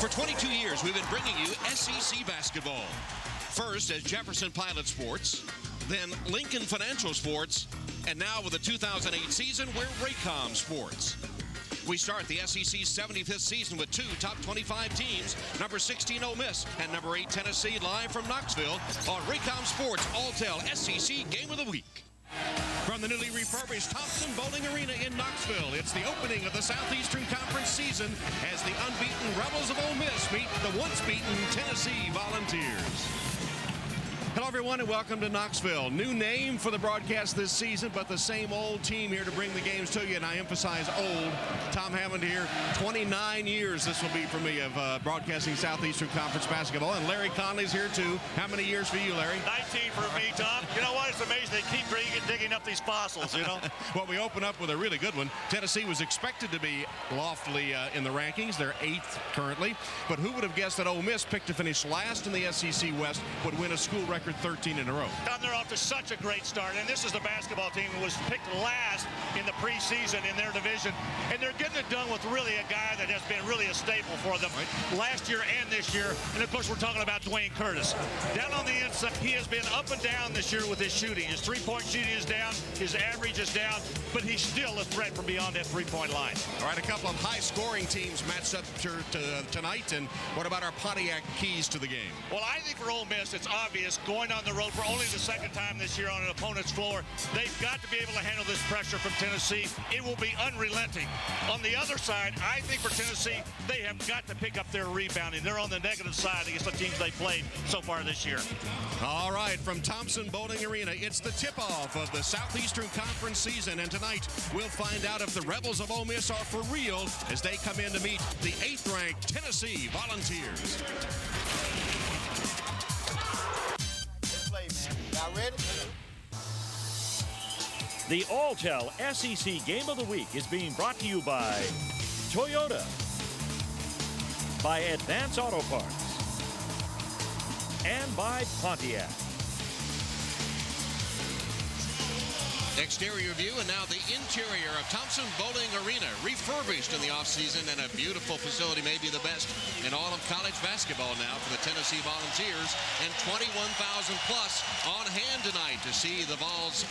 For 22 years, we've been bringing you SEC basketball. First as Jefferson Pilot Sports, then Lincoln Financial Sports, and now with the 2008 season, we're Raycom Sports. We start the SEC's 75th season with two top 25 teams, number 16 Ole Miss and number 8 Tennessee, live from Knoxville on Raycom Sports All-Tel SEC Game of the Week. From the newly refurbished Thompson Bowling Arena in Knoxville, it's the opening of the Southeastern Conference season as the unbeaten Rebels of Ole Miss meet the once-beaten Tennessee Volunteers. Hello, everyone, and welcome to Knoxville. New name for the broadcast this season, but the same old team here to bring the games to you, and I emphasize old. Tom Hammond here. 29 years this will be for me of broadcasting Southeastern Conference basketball, and Larry Conley's here, too. How many years for you, Larry? 19 for me, Tom. You know what? It's amazing. They keep digging up these fossils, you know? Well, we open up with a really good one. Tennessee was expected to be loftily in the rankings. They're 8th currently, but who would have guessed that Ole Miss, picked to finish last in the SEC West, would win a school record 13 in a row. Tom, they're off to such a great start, and this is the basketball team who was picked last in the preseason in their division, and they're getting it done with really a guy that has been really a staple for them last year and this year, and of course we're talking about Dwayne Curtis. Down on the inside, he has been up and down this year with his shooting. His three-point shooting is down, his average is down, but he's still a threat from beyond that three-point line. All right, a couple of high-scoring teams matched up tonight, and what about our Pontiac keys to the game? Well, I think for Ole Miss, it's obvious, going on the road for only the second time this year on an opponent's floor, they've got to be able to handle this pressure from Tennessee. It will be unrelenting. On the other side, I think for Tennessee, they have got to pick up their rebounding. They're on the negative side against the teams they played so far this year. All right, from Thompson Bowling Arena, it's the tip-off of the Southeastern Conference season, and tonight we'll find out if the Rebels of Ole Miss are for real as they come in to meet the 8th-ranked Tennessee Volunteers. Y'all ready? The All-Tel SEC Game of the Week is being brought to you by Toyota, by Advance Auto Parts, and by Pontiac. Exterior view, and now the interior of Thompson Bowling Arena, refurbished in the offseason, and a beautiful facility, maybe the best in all of college basketball now for the Tennessee Volunteers, and 21,000 plus on hand tonight to see the Vols'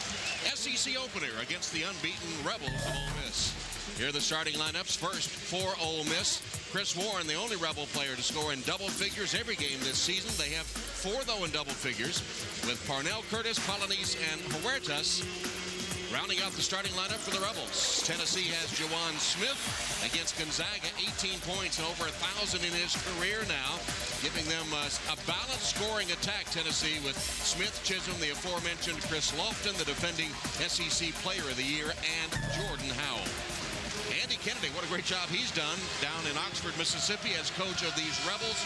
SEC opener against the unbeaten Rebels of Ole Miss. Here are the starting lineups. First for Ole Miss, Chris Warren, the only Rebel player to score in double figures every game this season. They have 4, though, in double figures, with Parnell Curtis, Polynice, and Huertas rounding out the starting lineup for the Rebels. Tennessee has Juwan Smith against Gonzaga, 18 points and over 1,000 in his career now, giving them a balanced scoring attack, Tennessee, with Smith, Chisholm, the aforementioned Chris Lofton, the defending SEC Player of the Year, and Jordan Howell. Andy Kennedy, what a great job he's done down in Oxford, Mississippi, as coach of these Rebels.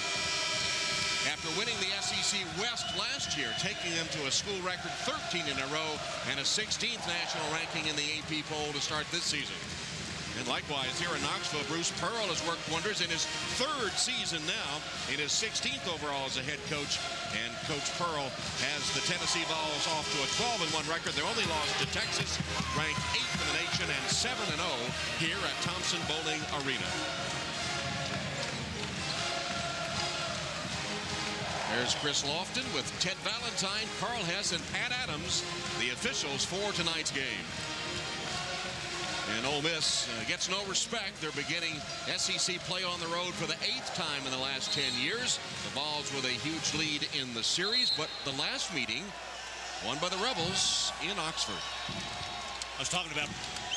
After winning the SEC West last year, taking them to a school record 13 in a row and a 16th national ranking in the AP poll to start this season. And likewise, here in Knoxville, Bruce Pearl has worked wonders in his 3rd season now, in his 16th overall as a head coach. And Coach Pearl has the Tennessee Vols off to a 12-1 record. Their only loss to Texas, ranked 8th in the nation and 7-0 here at Thompson Bowling Arena. There's Chris Lofton with Ted Valentine, Carl Hess, and Pat Adams, the officials for tonight's game. And Ole Miss gets no respect. They're beginning SEC play on the road for the 8th time in the last 10 years. The Vols with a huge lead in the series, but the last meeting won by the Rebels in Oxford. I was talking about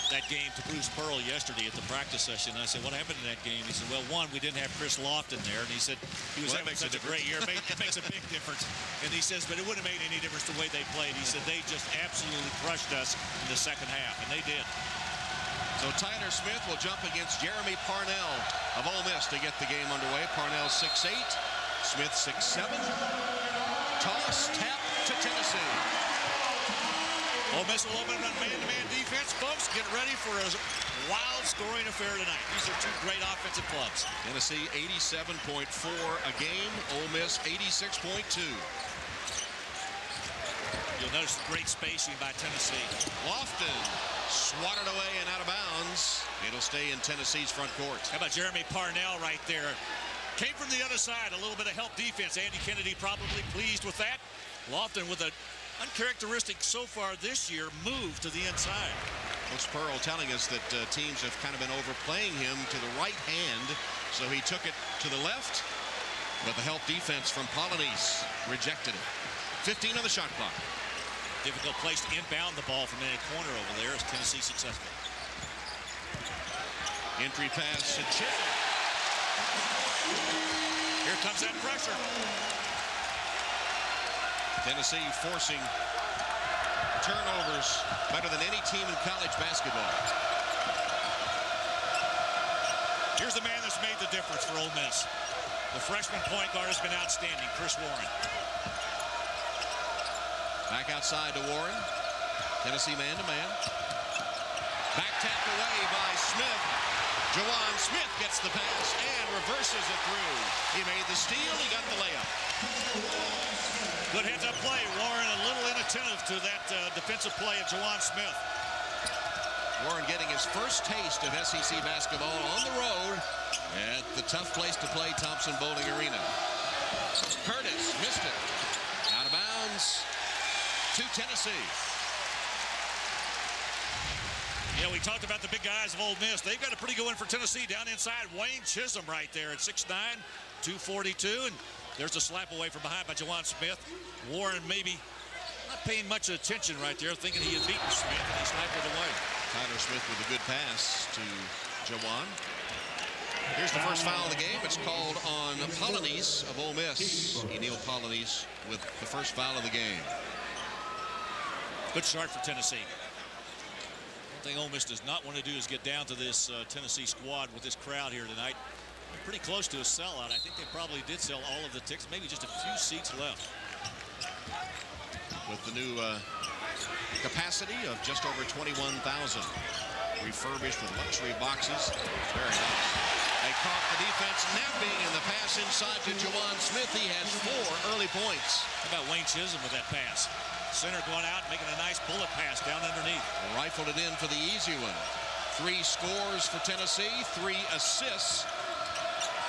that game to Bruce Pearl yesterday at the practice session. And I said, what happened in that game? He said, well, one, we didn't have Chris Lofton there. And he said, he was having such a great year. It makes a big difference. And he says, but it wouldn't have made any difference the way they played. He said, they just absolutely crushed us in the second half. And they did. So Tyler Smith will jump against Jeremy Parnell of Ole Miss to get the game underway. Parnell 6'8", Smith 6'7". Toss, tap to Tennessee. Ole Miss will open on man-to-man defense. Folks, get ready for a wild scoring affair tonight. These are two great offensive clubs. Tennessee 87.4 a game. Ole Miss 86.2. You'll notice great spacing by Tennessee. Lofton swatted away and out of bounds. It'll stay in Tennessee's front court. How about Jeremy Parnell right there? Came from the other side, a little bit of help defense. Andy Kennedy probably pleased with that. Lofton with an uncharacteristic so far this year move to the inside. Coach Pearl telling us that teams have kind of been overplaying him to the right hand, so he took it to the left, but the help defense from Polynice rejected it. 15 on the shot clock. Difficult place to inbound the ball from any corner over there as Tennessee successful. Entry pass to Chisholm. Here comes that pressure. Tennessee forcing turnovers better than any team in college basketball. Here's the man that's made the difference for Ole Miss. The freshman point guard has been outstanding, Chris Warren. Back outside to Warren. Tennessee man-to-man. Back tapped away by Smith. Jawan Smith gets the pass and reverses it through. He made the steal. He got the layup. Good heads-up play. Warren a little inattentive to that defensive play of Jawan Smith. Warren getting his first taste of SEC basketball on the road at the tough place to play, Thompson Bowling Arena. Curtis missed it. Out of bounds to Tennessee. Yeah, we talked about the big guys of Ole Miss. They've got a pretty good one for Tennessee down inside. Wayne Chisholm right there at 6'9", 242. And there's a slap away from behind by Jawan Smith. Warren maybe not paying much attention right there, thinking he had beaten Smith, and he sniped it away. Tyler Smith with a good pass to Jawan. Here's the first foul of the game. It's called on Polynice of Ole Miss. Emil Polynice with the first foul of the game. Good start for Tennessee. One thing Ole Miss does not want to do is get down to this Tennessee squad with this crowd here tonight. They're pretty close to a sellout. I think they probably did sell all of the tickets, maybe just a few seats left. With the new capacity of just over 21,000. Refurbished with luxury boxes. Very nice. They caught the defense napping, and the pass inside to Jawan Smith. He has 4 early points. How about Wayne Chisholm with that pass? Center going out, making a nice bullet pass down underneath. Rifled it in for the easy one. 3 scores for Tennessee, 3 assists.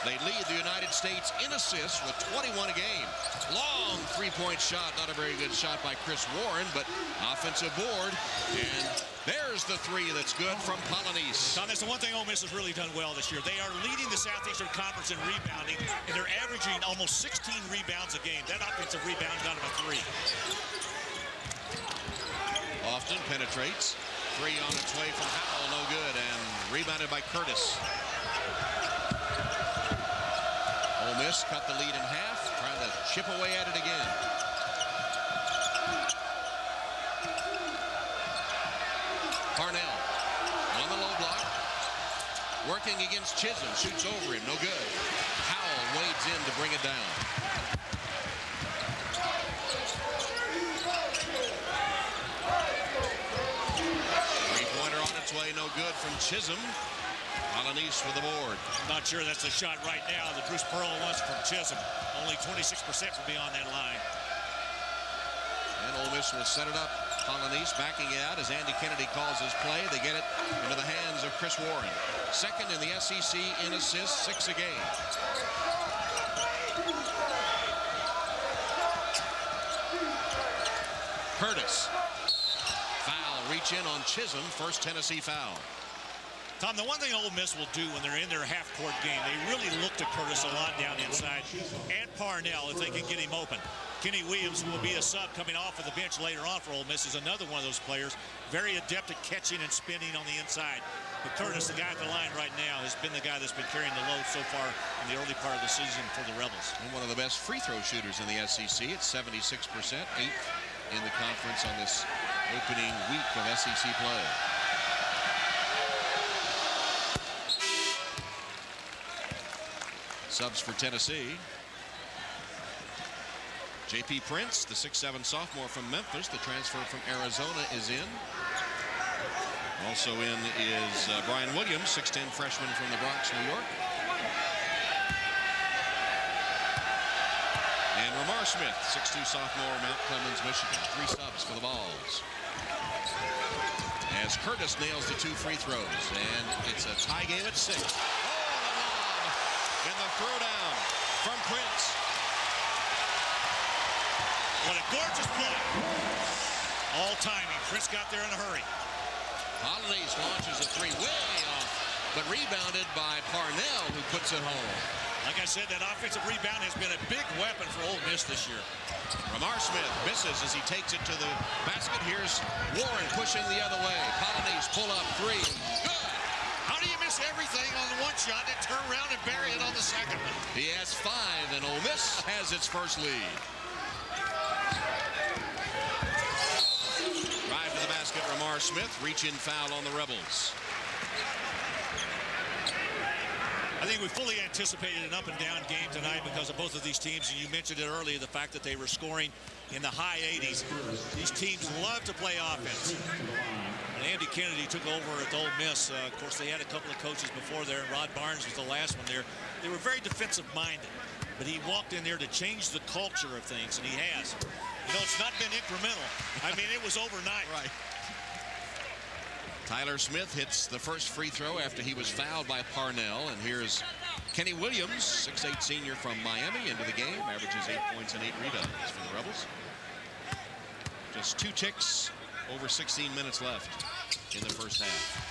They lead the United States in assists with 21 a game. Long three-point shot. Not a very good shot by Chris Warren, but offensive board. And there's the 3 that's good from Polynice. Tom, that's the one thing Ole Miss has really done well this year. They are leading the Southeastern Conference in rebounding, and they're averaging almost 16 rebounds a game. That offensive rebound got them a 3. Lofton penetrates. 3 on its way from Howell. No good. And rebounded by Curtis. Ole Miss cut the lead in half, trying to chip away at it again. Parnell on the low block, working against Chisholm, shoots over him, no good. Howell wades in to bring it down. Three-pointer on its way, no good from Chisholm. Polynice with the board. Not sure that's a shot right now that Bruce Pearl wants from Chisholm. Only 26% from beyond that line. And Ole Miss will set it up. Polynice backing it out as Andy Kennedy calls his play. They get it into the hands of Chris Warren. Second in the SEC in assists, 6 a game. Curtis. Foul, reach in on Chisholm. First Tennessee foul. Tom, the one thing Ole Miss will do when they're in their half-court game, they really look to Curtis a lot down inside, and Parnell if they can get him open. Kenny Williams will be a sub coming off of the bench later on for Ole Miss. Is another one of those players, very adept at catching and spinning on the inside. But Curtis, the guy at the line right now, has been the guy that's been carrying the load so far in the early part of the season for the Rebels. And one of the best free throw shooters in the SEC. It's 76%, 8th in the conference on this opening week of SEC play. Subs for Tennessee. J.P. Prince, the 6'7" sophomore from Memphis. The transfer from Arizona is in. Also in is Brian Williams, 6'10" freshman from the Bronx, New York. And Ramar Smith, 6'2" sophomore, Mount Clemens, Michigan. 3 subs for the Vols. As Curtis nails the 2 free throws. And it's a tie game at 6. And the throwdown. from Prince. What a gorgeous play. All timing. Prince got there in a hurry. Hollidays launches a three way off, but rebounded by Parnell, who puts it home. Like I said, that offensive rebound has been a big weapon for Ole Miss this year. Ramar Smith misses as he takes it to the basket. Here's Warren pushing the other way. Hollidays pull up three. Good. How do you miss everything on the one shot and turn around and bury it on the second one? He has 5, and Ole Miss has its first lead. Drive to the basket, Ramar Smith. Reach-in foul on the Rebels. I think we fully anticipated an up-and-down game tonight because of both of these teams, and you mentioned it earlier, the fact that they were scoring in the high 80s. These teams love to play offense. When Andy Kennedy took over at Ole Miss, of course, they had a couple of coaches before there, and Rod Barnes was the last one there. They were very defensive-minded, but he walked in there to change the culture of things, and he has. You know, it's not been incremental. I mean, it was overnight. Right. Tyler Smith hits the first free throw after he was fouled by Parnell. And here's Kenny Williams, 6'8" senior from Miami, into the game. Averages 8 points and 8 rebounds for the Rebels. Just 2 ticks, over 16 minutes left in the first half.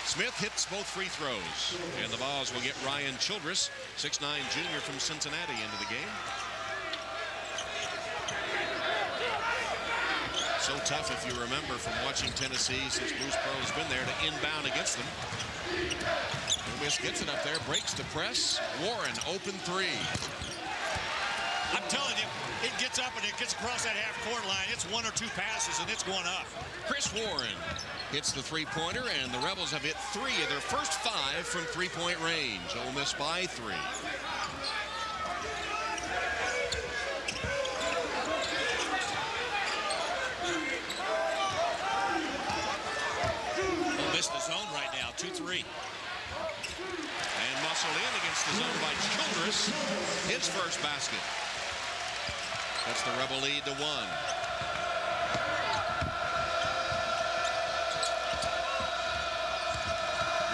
Smith hits both free throws. And the Vols will get Ryan Childress, 6'9" junior from Cincinnati, into the game. So tough, if you remember, from watching Tennessee since Bruce Pearl's been there, to inbound against them. Ole Miss gets it up there, breaks the press. Warren, open three. I'm telling you, it gets up and it gets across that half-court line. It's 1 or 2 passes, and it's going up. Chris Warren hits the three-pointer, and the Rebels have hit 3 of their first 5 from three-point range. Ole Miss by 3. The zone right now, 2-3. And muscled in against the zone by Childress. His first basket. That's the Rebel lead to 1.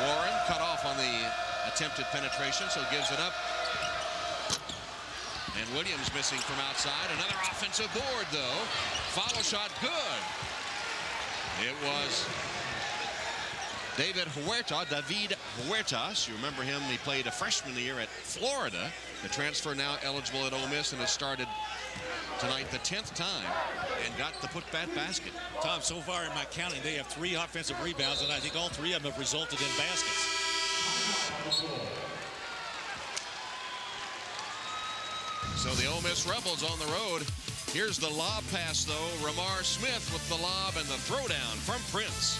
Warren cut off on the attempted penetration, so gives it up. And Williams missing from outside. Another offensive board, though. Follow shot, good. It was David Huertas. You remember him. He played a freshman year at Florida. The transfer now eligible at Ole Miss and has started tonight the 10th time and got the put-back basket. Tom, so far in my counting, they have 3 offensive rebounds, and I think all 3 of them have resulted in baskets. So the Ole Miss Rebels on the road. Here's the lob pass, though. Ramar Smith with the lob and the throwdown from Prince.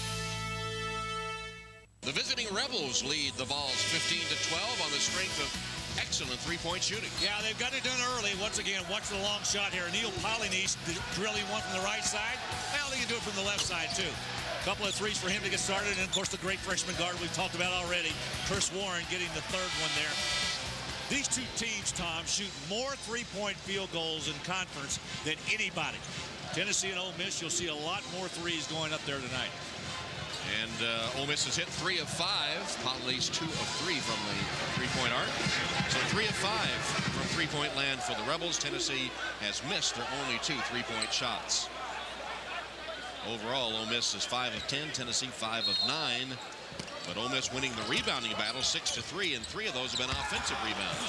The visiting Rebels lead the Vols 15-12 on the strength of excellent three-point shooting. Yeah, they've got it done early. Once again, watch the long shot here. Neil Polynice drilling one from the right side. Well, they can do it from the left side, too. A couple of threes for him to get started. And, of course, the great freshman guard we've talked about already, Chris Warren, getting the third one there. These two teams, Tom, shoot more three-point field goals in conference than anybody. Tennessee and Ole Miss, you'll see a lot more threes going up there tonight. And Ole Miss has hit 3 of 5. Polynice 2 of 3 from the three-point arc. So 3 of 5 from three-point land for the Rebels. Tennessee has missed their only 2 three-point shots. Overall, Ole Miss is 5 of 10. Tennessee 5 of 9. But Ole Miss winning the rebounding battle 6-3, and 3 of those have been offensive rebounds.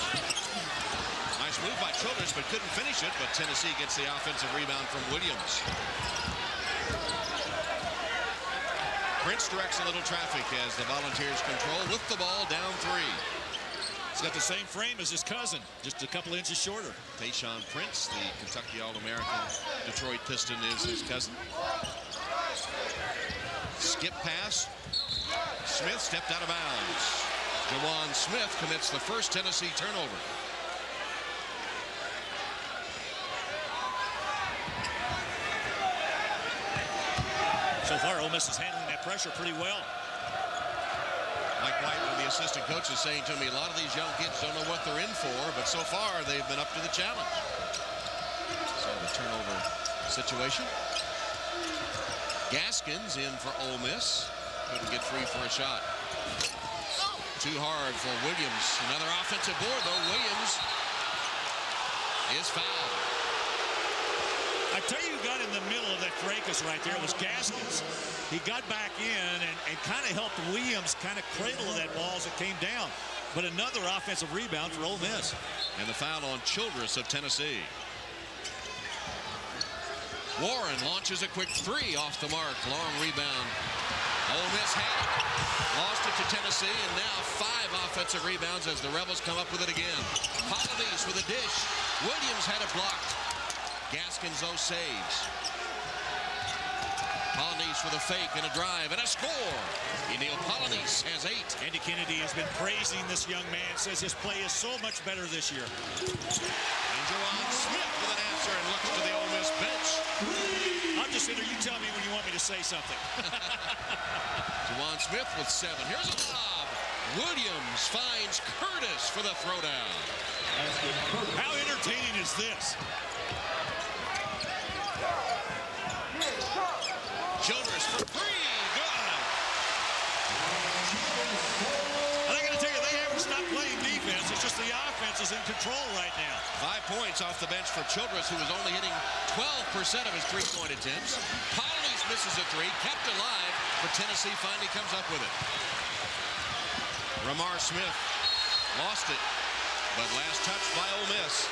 Nice move by Childress, but couldn't finish it. But Tennessee gets the offensive rebound from Williams. Prince directs a little traffic as the Volunteers control with the ball down 3. He's got the same frame as his cousin, just a couple inches shorter. Tayshaun Prince, the Kentucky All-American Detroit Piston, is his cousin. Skip pass. Smith stepped out of bounds. Jawan Smith commits the first Tennessee turnover. So far, Ole Miss is handling that pressure pretty well. Mike White, one of the assistant coaches, saying to me, a lot of these young kids don't know what they're in for, but so far they've been up to the challenge. So the turnover situation. Gaskins in for Ole Miss. Couldn't get free for a shot. Too hard for Williams. Another offensive board, though. Williams is fouled. I tell you who got in the middle of that fracas right there. It was Gaskins. He got back in and kind of helped Williams kind of cradle that ball as it came down. But another offensive rebound for Ole Miss. And the foul on Childress of Tennessee. Warren launches a quick three off the mark. Long rebound. Ole Miss had it. Lost it to Tennessee, and now 5 offensive rebounds as the Rebels come up with it again. Polynice with a dish. Williams had it blocked. Gaskins, though, saves. Polynice with a fake and a drive and a score. Emil Polynice has 8. Andy Kennedy has been praising this young man, says his play is so much better this year. And Juwan Smith with an answer and looks to the Ole Miss bench. I'm just sitting there. You tell me when you want me to say something. Juwan Smith with 7. Here's a lob. Williams finds Curtis for the throwdown. How entertaining is this? Childress for 3. Good. I got to tell you, they haven't stopped playing defense. It's just the offense is in control right now. 5 points off the bench for Childress, who was only hitting 12% of his three-point attempts. Polynice misses a 3, kept alive, but Tennessee finally comes up with it. Ramar Smith lost it, but last touch by Ole Miss.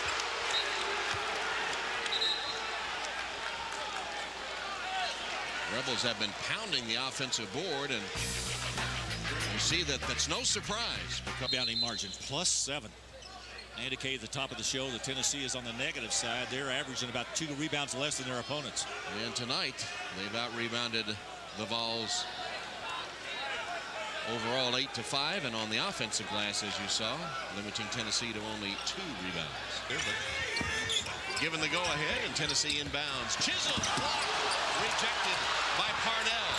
Rebels have been pounding the offensive board, and you see that that's no surprise. Bounty margin +7. I indicated at the top of the show that Tennessee is on the negative side. They're averaging about 2 rebounds less than their opponents. And tonight, they've out-rebounded the Vols overall 8-5, and on the offensive glass, as you saw, limiting Tennessee to only 2 rebounds. Given the go-ahead, and Tennessee inbounds. Chisholm blocked, rejected by Parnell.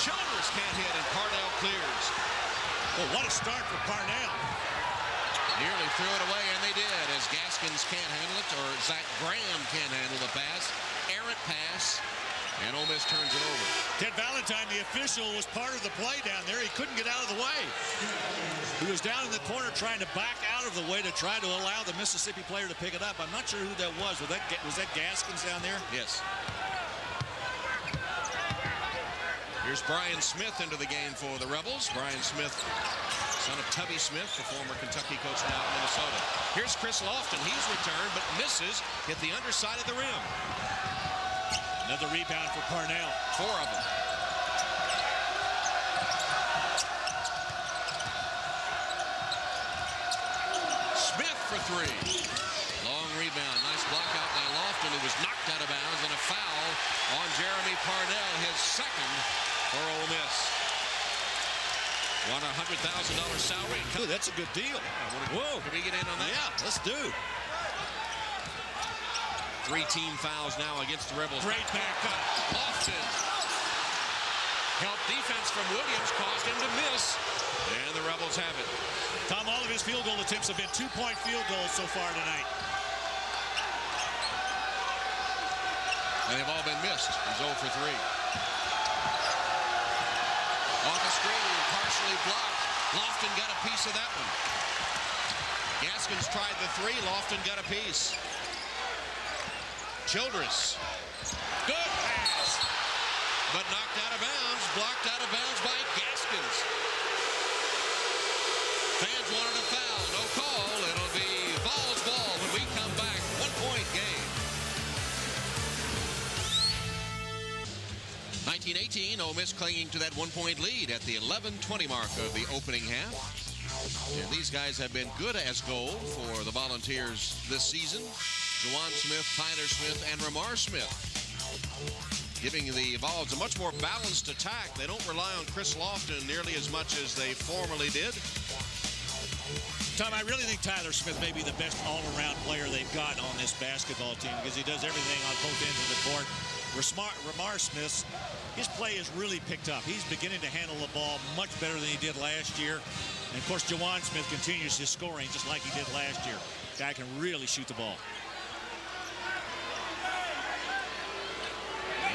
Childress can't hit, and Parnell clears. Well, what a start for Parnell. Nearly threw it away, and they did, as Gaskins can't handle it, or Zach Graham can't handle the pass. Errant pass, and Ole Miss turns it over. Ted Valentine, the official, was part of the play down there. He couldn't get out of the way. He was down in the corner trying to back out of the way to try to allow the Mississippi player to pick it up. I'm not sure who that was. Was that Gaskins down there? Yes. Here's Brian Smith into the game for the Rebels. Brian Smith, son of Tubby Smith, the former Kentucky coach now in Minnesota. Here's Chris Lofton. He's returned, but misses. Hit the underside of the rim. Another rebound for Parnell. 4 of them. Smith for 3. Long rebound. Nice block out by Lofton, who was knocked out of bounds, and a foul on Jeremy Parnell, his second for Ole Miss. Won a $100,000 salary. Ooh, that's a good deal. Whoa. Can we get in on that? Yeah, let's do. 3 team fouls now against the Rebels. Great back up. Lofton. Help defense from Williams caused him to miss. And the Rebels have it. Tom, all of his field goal attempts have been 2-point field goals so far tonight. And they've all been missed. He's 0 for 3. Off the screen, partially blocked. Lofton got a piece of that one. Gaskins tried the 3. Lofton got a piece. Childress. Good pass. But knocked out of bounds. Blocked out of bounds by Gaskins. Fans wanted a foul. No call. It'll be Vols ball when we come back. 1-point game. 1918, Ole Miss clinging to that 1-point lead at the 11:20 mark of the opening half. And these guys have been good as goal for the Volunteers this season. Juwan Smith, Tyler Smith, and Ramar Smith, giving the Vols a much more balanced attack. They don't rely on Chris Lofton nearly as much as they formerly did. Tom, I really think Tyler Smith may be the best all-around player they've got on this basketball team because he does everything on both ends of the court. Ramar Smith, his play has really picked up. He's beginning to handle the ball much better than he did last year. And, of course, Juwan Smith continues his scoring just like he did last year. Guy can really shoot the ball.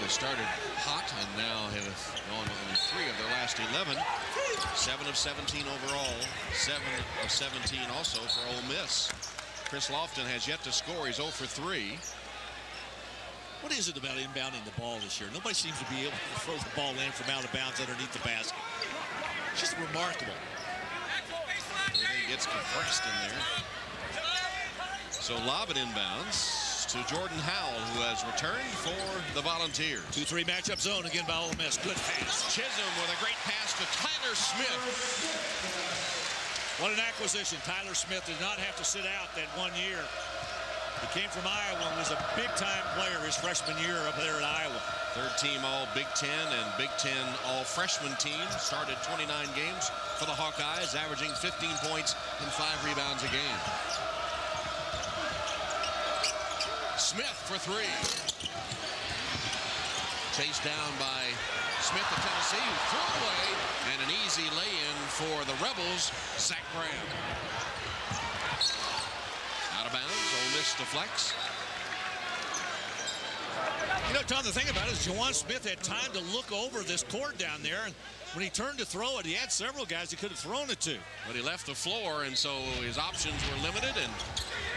They started hot and now have gone only 3 of their last 11. 7 of 17 overall. 7 of 17 also for Ole Miss. Chris Lofton has yet to score. He's 0 for 3. What is it about inbounding the ball this year? Nobody seems to be able to throw the ball in from out of bounds underneath the basket. Just remarkable. Everything gets compressed in there. So lob it inbounds to Jordan Howell, who has returned for the Volunteers. 2-3 matchup zone again by Ole Miss. Good pass. Chisholm with a great pass to Tyler Smith. What an acquisition. Tyler Smith did not have to sit out that 1 year. He came from Iowa and was a big-time player his freshman year up there at Iowa. Third team all Big Ten and Big Ten all freshman team. Started 29 games for the Hawkeyes, averaging 15 points and 5 rebounds a game. Smith for 3. Chased down by Smith of Tennessee, who threw away, and an easy lay-in for the Rebels, Zach Graham. Out of bounds, Ole Miss deflects. You know, Tom, the thing about it is Juwan Smith had time to look over this court down there, and when he turned to throw it, he had several guys he could have thrown it to. But he left the floor, and so his options were limited, and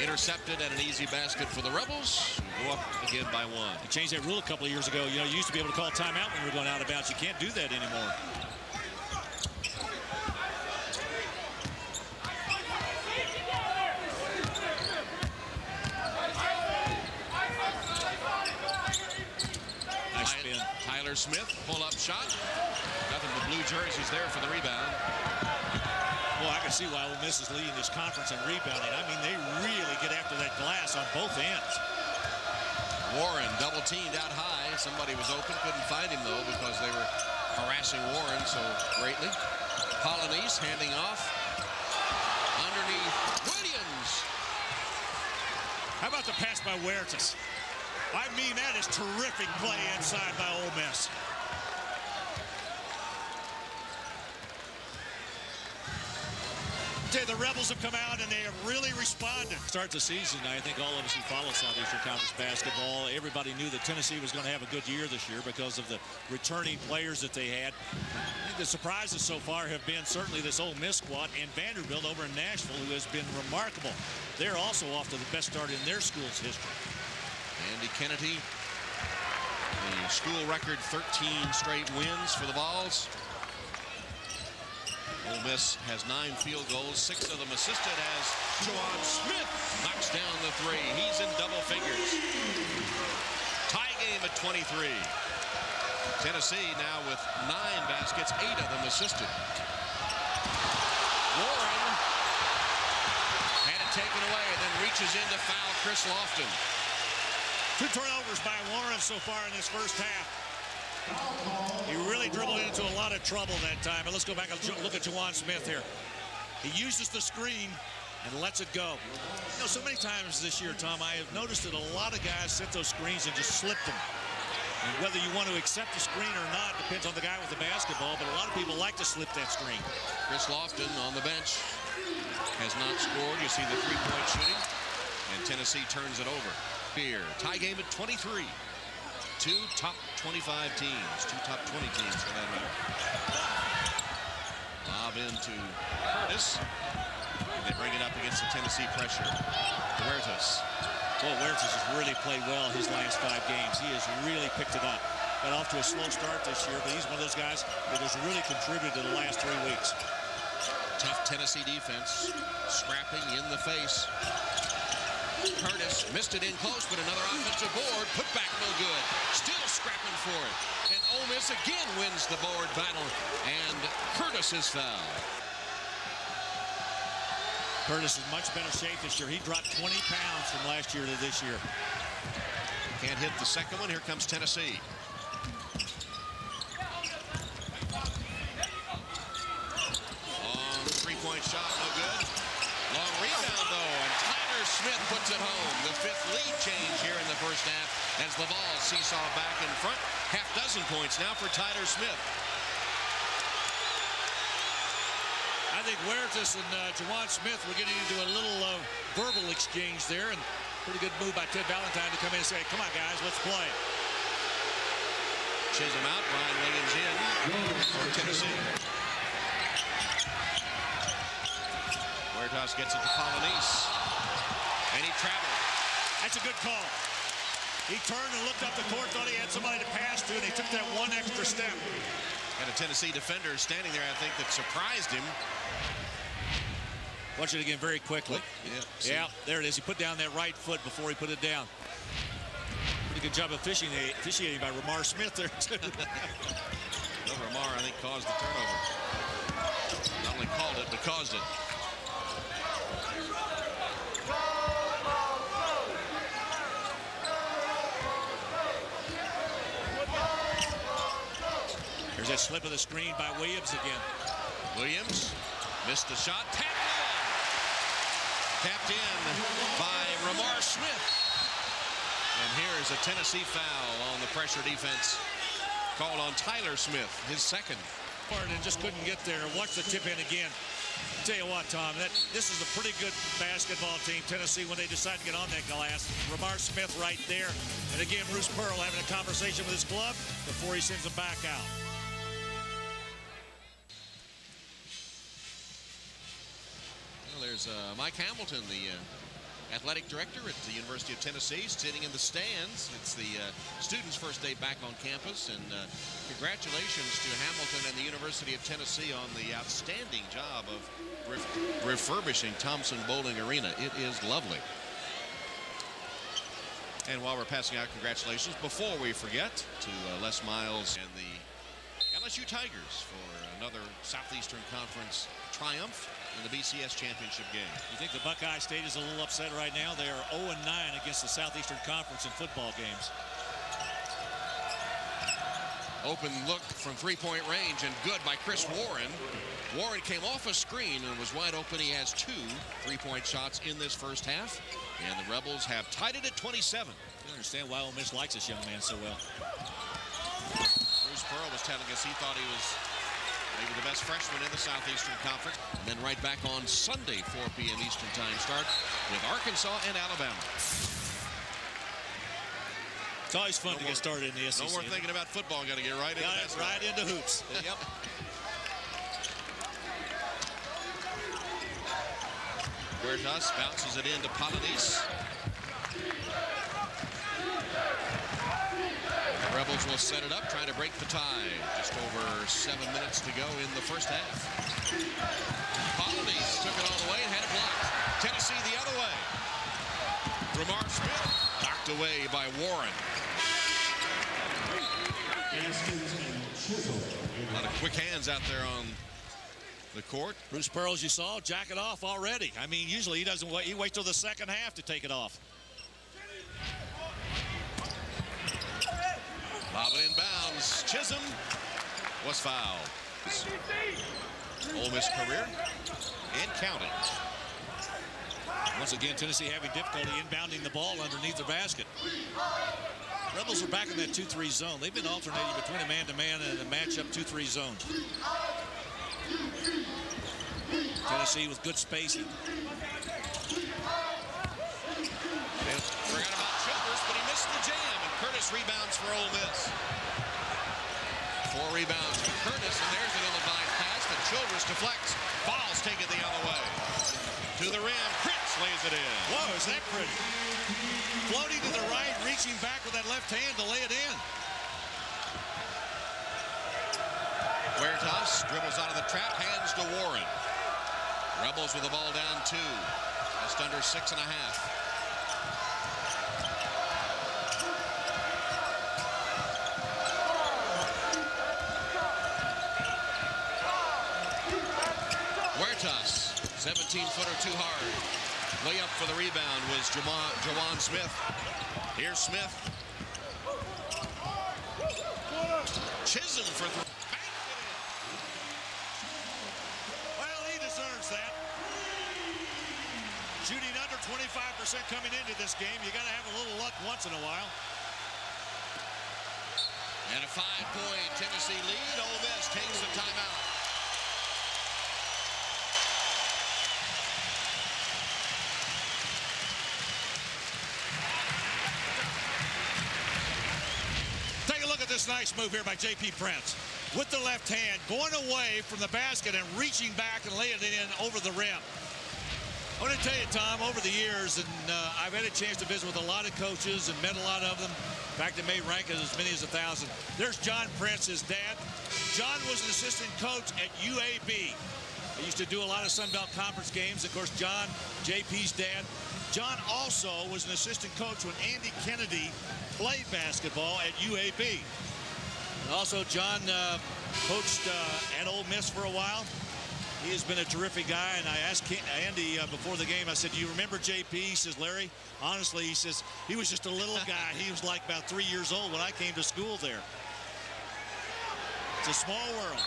intercepted at an easy basket for the Rebels. Go up again by 1. They changed that rule a couple of years ago. You know, you used to be able to call timeout when you were going out of bounds. You can't do that anymore. Tyler Smith, pull-up shot. Nothing but blue jerseys there for the rebound. Well, I can see why Ole Miss is leading this conference in rebounding. I mean, they really get after that glass on both ends. Warren double-teamed out high. Somebody was open, couldn't find him, though, because they were harassing Warren so greatly. Polynice handing off. Underneath, Williams. How about the pass by Huertas? I mean, that is terrific play inside by Ole Miss. The Rebels have come out and they have really responded. Start the season, I think all of us who follow Southeastern Conference basketball, everybody knew that Tennessee was going to have a good year this year because of the returning players that they had. I think the surprises so far have been certainly this Ole Miss squad and Vanderbilt over in Nashville, who has been remarkable. They're also off to the best start in their school's history. Andy Kennedy, the school record 13 straight wins for the Vols. Ole Miss has 9 field goals, 6 of them assisted as Juwan Smith knocks down the 3. He's in double figures. Tie game at 23. Tennessee now with 9 baskets, 8 of them assisted. Warren had it taken away and then reaches in to foul Chris Lofton. 2 turnovers by Warren so far in this first half. He really dribbled into a lot of trouble that time. And let's go back and look at Juwan Smith here. He uses the screen and lets it go. You know, so many times this year, Tom, I have noticed that a lot of guys set those screens and just slip them. And whether you want to accept the screen or not depends on the guy with the basketball, but a lot of people like to slip that screen. Chris Lofton on the bench has not scored. You see the 3-point shooting, and Tennessee turns it over. Here, tie game at 23. 2 top 25 teams, 2 top 20 teams for that matter. Lob into Curtis. And they bring it up against the Tennessee pressure. Huertas. Well, Huertas has really played well his last 5 games. He has really picked it up. Got off to a slow start this year, but he's one of those guys that has really contributed to the last 3 weeks. Tough Tennessee defense. Scrapping in the face. Curtis missed it in close, but another offensive board. Put back no good. Still scrapping for it. And Ole Miss again wins the board battle. And Curtis is fouled. Curtis is much better shape this year. He dropped 20 pounds from last year to this year. Can't hit the second one. Here comes Tennessee. Long 3-point shot, no good. Long rebound, though, and Tyler Smith puts it home. The 5th lead change here in the first half as the Vols seesaw back in front. Half dozen points now for Tyler Smith. I think Huertas and Juwan Smith were getting into a little verbal exchange there, and pretty good move by Ted Valentine to come in and say, come on, guys, let's play. Chisholm out, Brian Williams in for Tennessee. Huertas gets it to Polynice. travel. That's a good call. He turned and looked up the court, thought he had somebody to pass to, and he took that one extra step. Had a Tennessee defender standing there, I think, that surprised him. Watch it again very quickly. Yeah, there it is. He put down that right foot before he put it down. Pretty good job of officiating by Ramar Smith there, too. Well, Ramar, I think, caused the turnover. Not only called it, but caused it. There's that slip of the screen by Williams again. Williams missed the shot. Tapped in by Ramar Smith. And here's a Tennessee foul on the pressure defense called on Tyler Smith, his second. And just couldn't get there. Watch the tip in again. Tell you what, Tom, this is a pretty good basketball team, Tennessee, when they decide to get on that glass. Ramar Smith right there. And again, Bruce Pearl having a conversation with his club before he sends them back out. There's Mike Hamilton, the athletic director at the University of Tennessee, sitting in the stands. It's the students' first day back on campus, and congratulations to Hamilton and the University of Tennessee on the outstanding job of refurbishing Thompson-Boling Arena. It is lovely. And while we're passing out congratulations, before we forget, to Les Miles and the LSU Tigers for another Southeastern Conference triumph in the BCS championship game. You think the Buckeye State is a little upset right now? They are 0-9 against the Southeastern Conference in football games. Open look from three-point range, and good by Chris Warren. Warren came off a screen and was wide open. He has 2 three-point shots in this first half, and the Rebels have tied it at 27. I understand why Ole Miss likes this young man so well. Bruce Pearl was telling us he thought he was maybe the best freshman in the Southeastern Conference. And then right back on Sunday, 4 p.m. Eastern time start with Arkansas and Alabama. It's always fun to get started in the SEC. No more thinking about football. Got to get right into basketball. Right into hoops. Yep. Huertas bounces it into Polynice. The Rebels will set it up, trying to break the tie. Just over 7 minutes to go in the first half. Polynice took it all the way and had it blocked. Tennessee the other way. Ramar Smith knocked away by Warren. A lot of quick hands out there on the court. Bruce Pearl, as you saw, jack it off already. I mean, usually he doesn't wait. He waits till the second half to take it off. Lob it inbounds. Chisholm was fouled. Ole Miss career and counting. Once again, Tennessee having difficulty inbounding the ball underneath the basket. Rebels are back in that 2-3 zone. They've been alternating between a man-to-man and a matchup 2-3 zone. Tennessee with good spacing. Forgot about Childress, but he missed the jam, and Curtis rebounds for Ole Miss. 4 rebounds for Curtis, and there's an ill-advised pass, but Childress deflects. Falls take it the other way. To the rim, Prince lays it in. Whoa, is that pretty? Floating to the right, reaching back with that left hand to lay it in. Huertas dribbles out of the trap, hands to Warren. Rebels with the ball down 2. Just under 6.5. Huertas, 17-footer too hard. Layup for the rebound was Jawan Smith. Here's Smith. Chisholm for 3. Well, he deserves that. Shooting under 25% coming into this game. You got to have a little luck once in a while. And a 5-point Tennessee lead. Ole Miss takes the timeout. This nice move here by J.P. Prince with the left hand, going away from the basket and reaching back and laying it in over the rim. I want to tell you, Tom, over the years, and I've had a chance to visit with a lot of coaches and met a lot of them. In fact, they may rank as many as 1,000. There's John Prince, his dad. John was an assistant coach at UAB. They used to do a lot of Sun Belt Conference games. Of course, John, JP's dad. John also was an assistant coach when Andy Kennedy played basketball at UAB. And also, John coached at Ole Miss for a while. He has been a terrific guy, and I asked Andy before the game, I said, do you remember JP? He says, Larry, honestly, he says, he was just a little guy. He was like about 3 years old when I came to school there. It's a small world.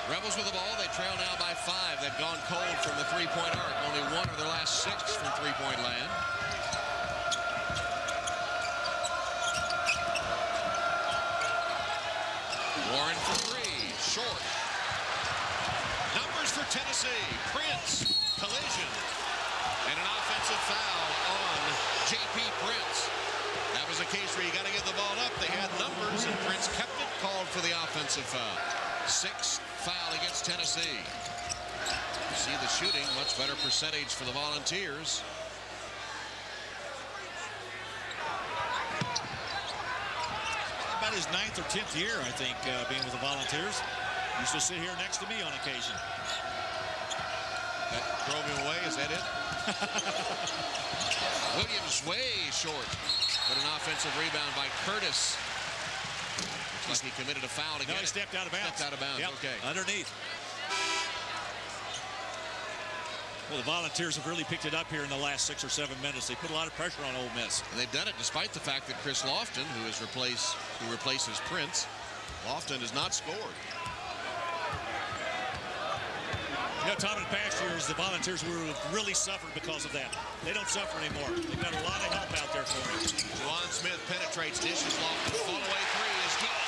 Rebels with the ball. They trail now by 5. They've gone cold from the three-point arc. Only 1 of their last 6 from three-point land. Warren for 3. Short. Numbers for Tennessee. Prince. Collision. And an offensive foul on J.P. Prince. That was a case where you got to get the ball up. They had numbers, and Prince kept it, called for the offensive foul. 6th foul against Tennessee. You see the shooting, much better percentage for the Volunteers. About his 9th or 10th year, I think, being with the Volunteers. Used to sit here next to me on occasion. That drove him away, is that it? Williams way short, but an offensive rebound by Curtis. Looks like he committed a foul again. No, he stepped out of bounds. Stepped out of bounds, yep. Okay. Underneath. Well, the Volunteers have really picked it up here in the last 6 or 7 minutes. They put a lot of pressure on Ole Miss. And they've done it despite the fact that Chris Lofton, who replaces Prince, Lofton has not scored. You know, Tom, in past years, the Volunteers were really suffered because of that. They don't suffer anymore. They've got a lot of help out there for them. Juwan Smith penetrates, dishes Lofton. Fall-away 3 is good.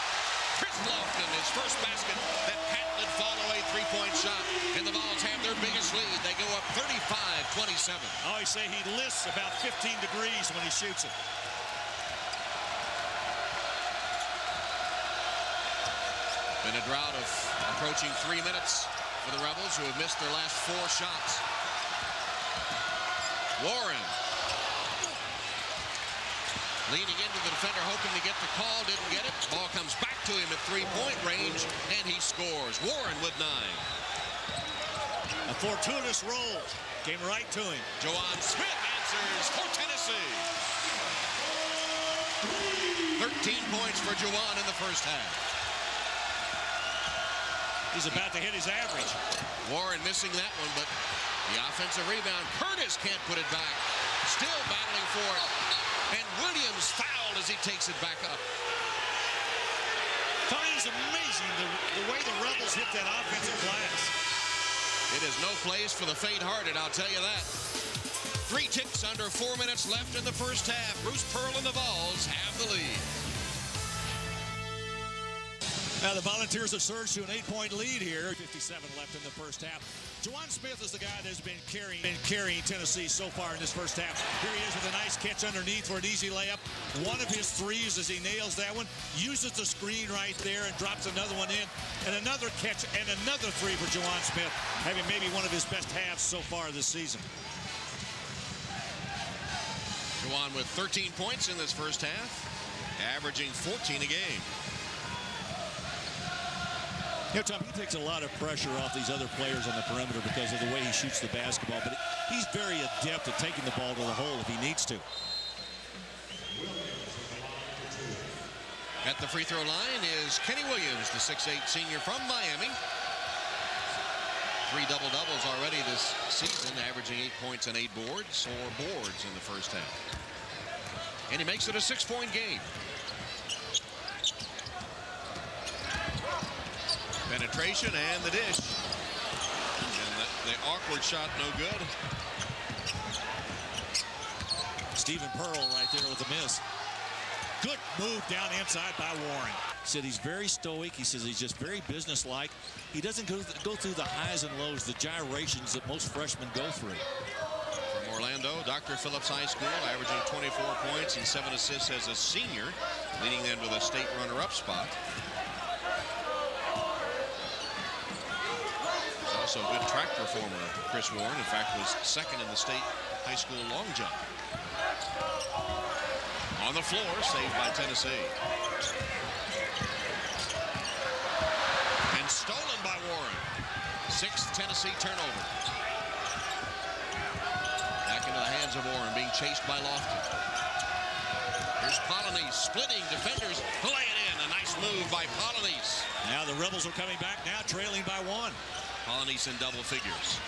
Chris Lofton, his first basket, that patented fall-away three-point shot. And the Vols have their biggest lead. They go up 35-27. I always say he lists about 15 degrees when he shoots it. Been a drought of approaching 3 minutes for the Rebels, who have missed their last 4 shots. Warren leaning into the defender, hoping to get the call, didn't get it. Ball comes back to him at three-point range, and he scores. Warren with 9. A fortuitous roll came right to him. Juwan Smith answers for Tennessee. 13 points for Juwan in the first half. He's about to hit his average. Warren missing that one, but the offensive rebound. Curtis can't put it back. Still battling for it. And Williams fouled as he takes it back up. Tony, it's amazing the way the Rebels hit that offensive glass. It is no place for the faint-hearted, I'll tell you that. 3 ticks under 4 minutes left in the first half. Bruce Pearl and the Vols have the lead. Now the Volunteers have surged to an 8-point lead here. 57 left in the first half. Juwan Smith is the guy that's been carrying Tennessee so far in this first half. Here he is with a nice catch underneath for an easy layup. One of his threes as he nails that one, uses the screen right there and drops another one in. And another catch and another 3 for Juwan Smith, having maybe one of his best halves so far this season. Juwan with 13 points in this first half, averaging 14 a game. You know, Tom, he takes a lot of pressure off these other players on the perimeter because of the way he shoots the basketball, but he's very adept at taking the ball to the hole if he needs to. At the free throw line is Kenny Williams, the 6'8" senior from Miami. 3 double-doubles already this season, averaging 8 points and 8 boards, 4 boards in the first half. And he makes it a 6-point game. Penetration and the dish. And the awkward shot no good. Stephen Pearl right there with the miss. Good move down inside by Warren. He said he's very stoic. He says he's just very businesslike. He doesn't go through the highs and lows, the gyrations that most freshmen go through. From Orlando, Dr. Phillips High School, averaging 24 points and 7 assists as a senior, leading them to the state runner-up spot. Also a good track performer, Chris Warren. In fact, was second in the state high school long jump. On the floor, saved by Tennessee. And stolen by Warren. 6th Tennessee turnover. Back into the hands of Warren, being chased by Lofton. Here's Polynice splitting defenders, lay it in. A nice move by Polynice. Now the Rebels are coming back now, trailing by 1. Polynice in double figures.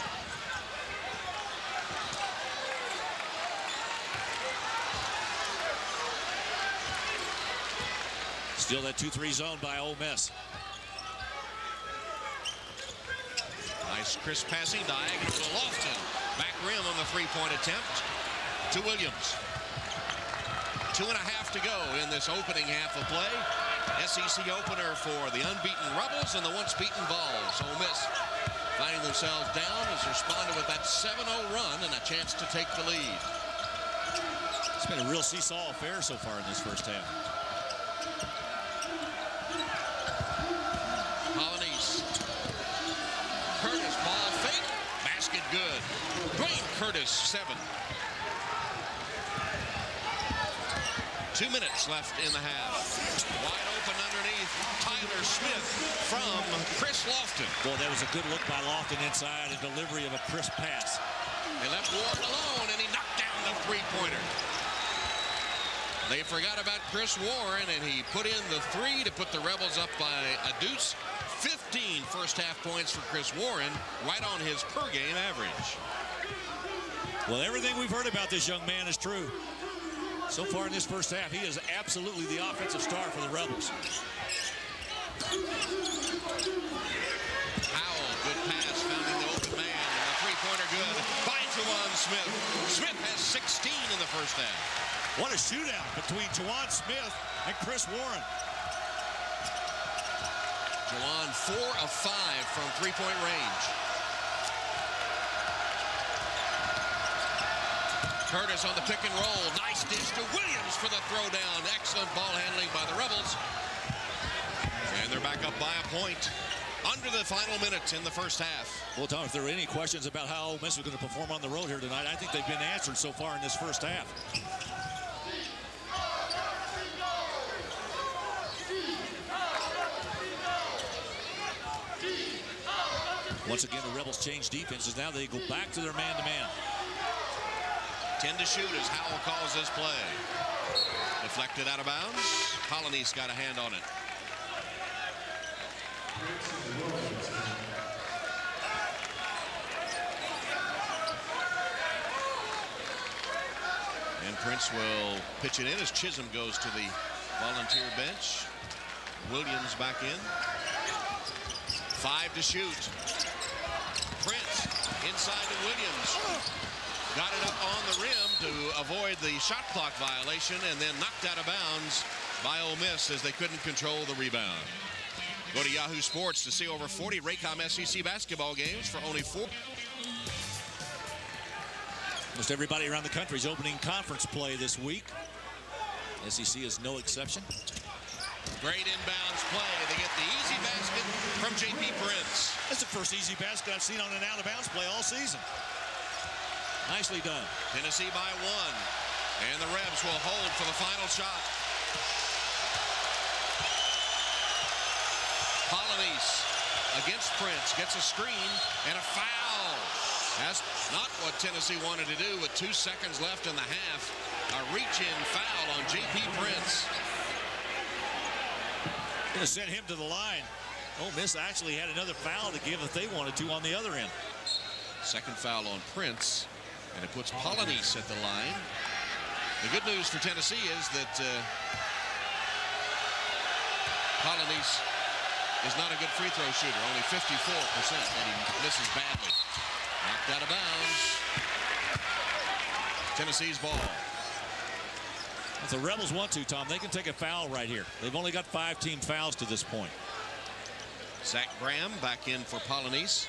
Still that 2-3 zone by Ole Miss. Nice crisp passing, diagonal to Lofton. Back rim on the three-point attempt to Williams. 2.5 to go in this opening half of play. SEC opener for the unbeaten Rebels and the once-beaten Vols. Ole Miss finding themselves down has responded with that 7-0 run and a chance to take the lead. It's been a real seesaw affair so far in this first half. Polynice. Curtis, ball fake. Basket good. Dwayne Curtis, 7. 2 minutes left in the half. Wide open underneath. Tyler Smith from Chris Lofton. Boy, that was a good look by Lofton inside, a delivery of a crisp pass. They left Warren alone, and he knocked down the three-pointer. They forgot about Chris Warren, and he put in the 3 to put the Rebels up by a deuce. 15 first-half points for Chris Warren, right on his per-game average. Well, everything we've heard about this young man is true. So far in this first half, he is absolutely the offensive star for the Rebels. Howell, good pass, finding the open man. And a three-pointer good by Juwan Smith. Smith has 16 in the first half. What a shootout between Juwan Smith and Chris Warren. Juwan 4 of 5 from three-point range. Curtis on the pick and roll. Nice dish to Williams for the throwdown. Excellent ball handling by the Rebels. And they're back up by a point. Under the final minutes in the first half. Well, Tom, if there are any questions about how Ole Miss is going to perform on the road here tonight, I think they've been answered so far in this first half. Once again, the Rebels change defenses. Now they go back to their man-to-man. 10 to shoot as Howell calls this play. Deflected out of bounds. Polynice got a hand on it. And Prince will pitch it in as Chisholm goes to the volunteer bench. Williams back in. 5 to shoot. Prince inside to Williams. Got it up on the rim to avoid the shot clock violation and then knocked out of bounds by Ole Miss as they couldn't control the rebound. Go to Yahoo Sports to see over 40 Raycom SEC basketball games for only $4. Almost everybody around the country is opening conference play this week. SEC is no exception. Great inbounds play. They get the easy basket from J.P. Prince. That's the first easy basket I've seen on an out-of-bounds play all season. Nicely done. Tennessee by 1. And the Rebs will hold for the final shot. Polynice against Prince. Gets a screen and a foul. That's not what Tennessee wanted to do with 2 seconds left in the half. A reach-in foul on J.P. Prince. Going to send him to the line. Ole Miss actually had another foul to give if they wanted to on the other end. Second foul on Prince. And it puts Polynice at the line. The good news for Tennessee is that Polynice is not a good free throw shooter, only 54%, and he misses badly. Knocked out of bounds. Tennessee's ball. If the Rebels want to, Tom, they can take a foul right here. They've only got 5 team fouls to this point. Zach Graham back in for Polynice.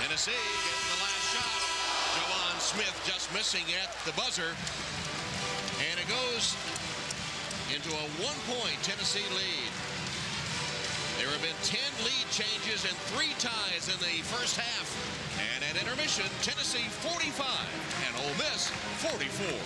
Tennessee getting the last shot. Juwan Smith just missing at the buzzer. And it goes into a 1-point Tennessee lead. lead changes and 3 ties in the first half. And at intermission, Tennessee 45 and Ole Miss 44.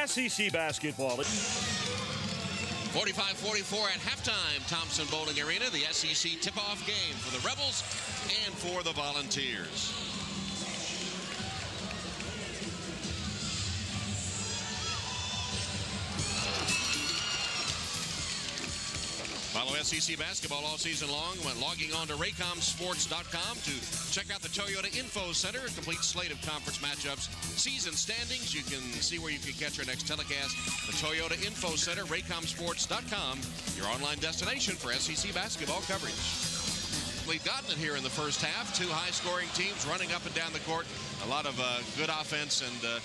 SEC basketball. 45-44 at halftime, Thompson Bowling Arena, the SEC tip-off game for the Rebels and for the Volunteers. Follow SEC basketball all season long when logging on to raycomsports.com to check out the Toyota Info Center, a complete slate of conference matchups, season standings. You can see where you can catch our next telecast. The Toyota Info Center, raycomsports.com, your online destination for SEC basketball coverage. We've gotten it here in the first half. 2 high-scoring teams running up and down the court. A lot of good offense and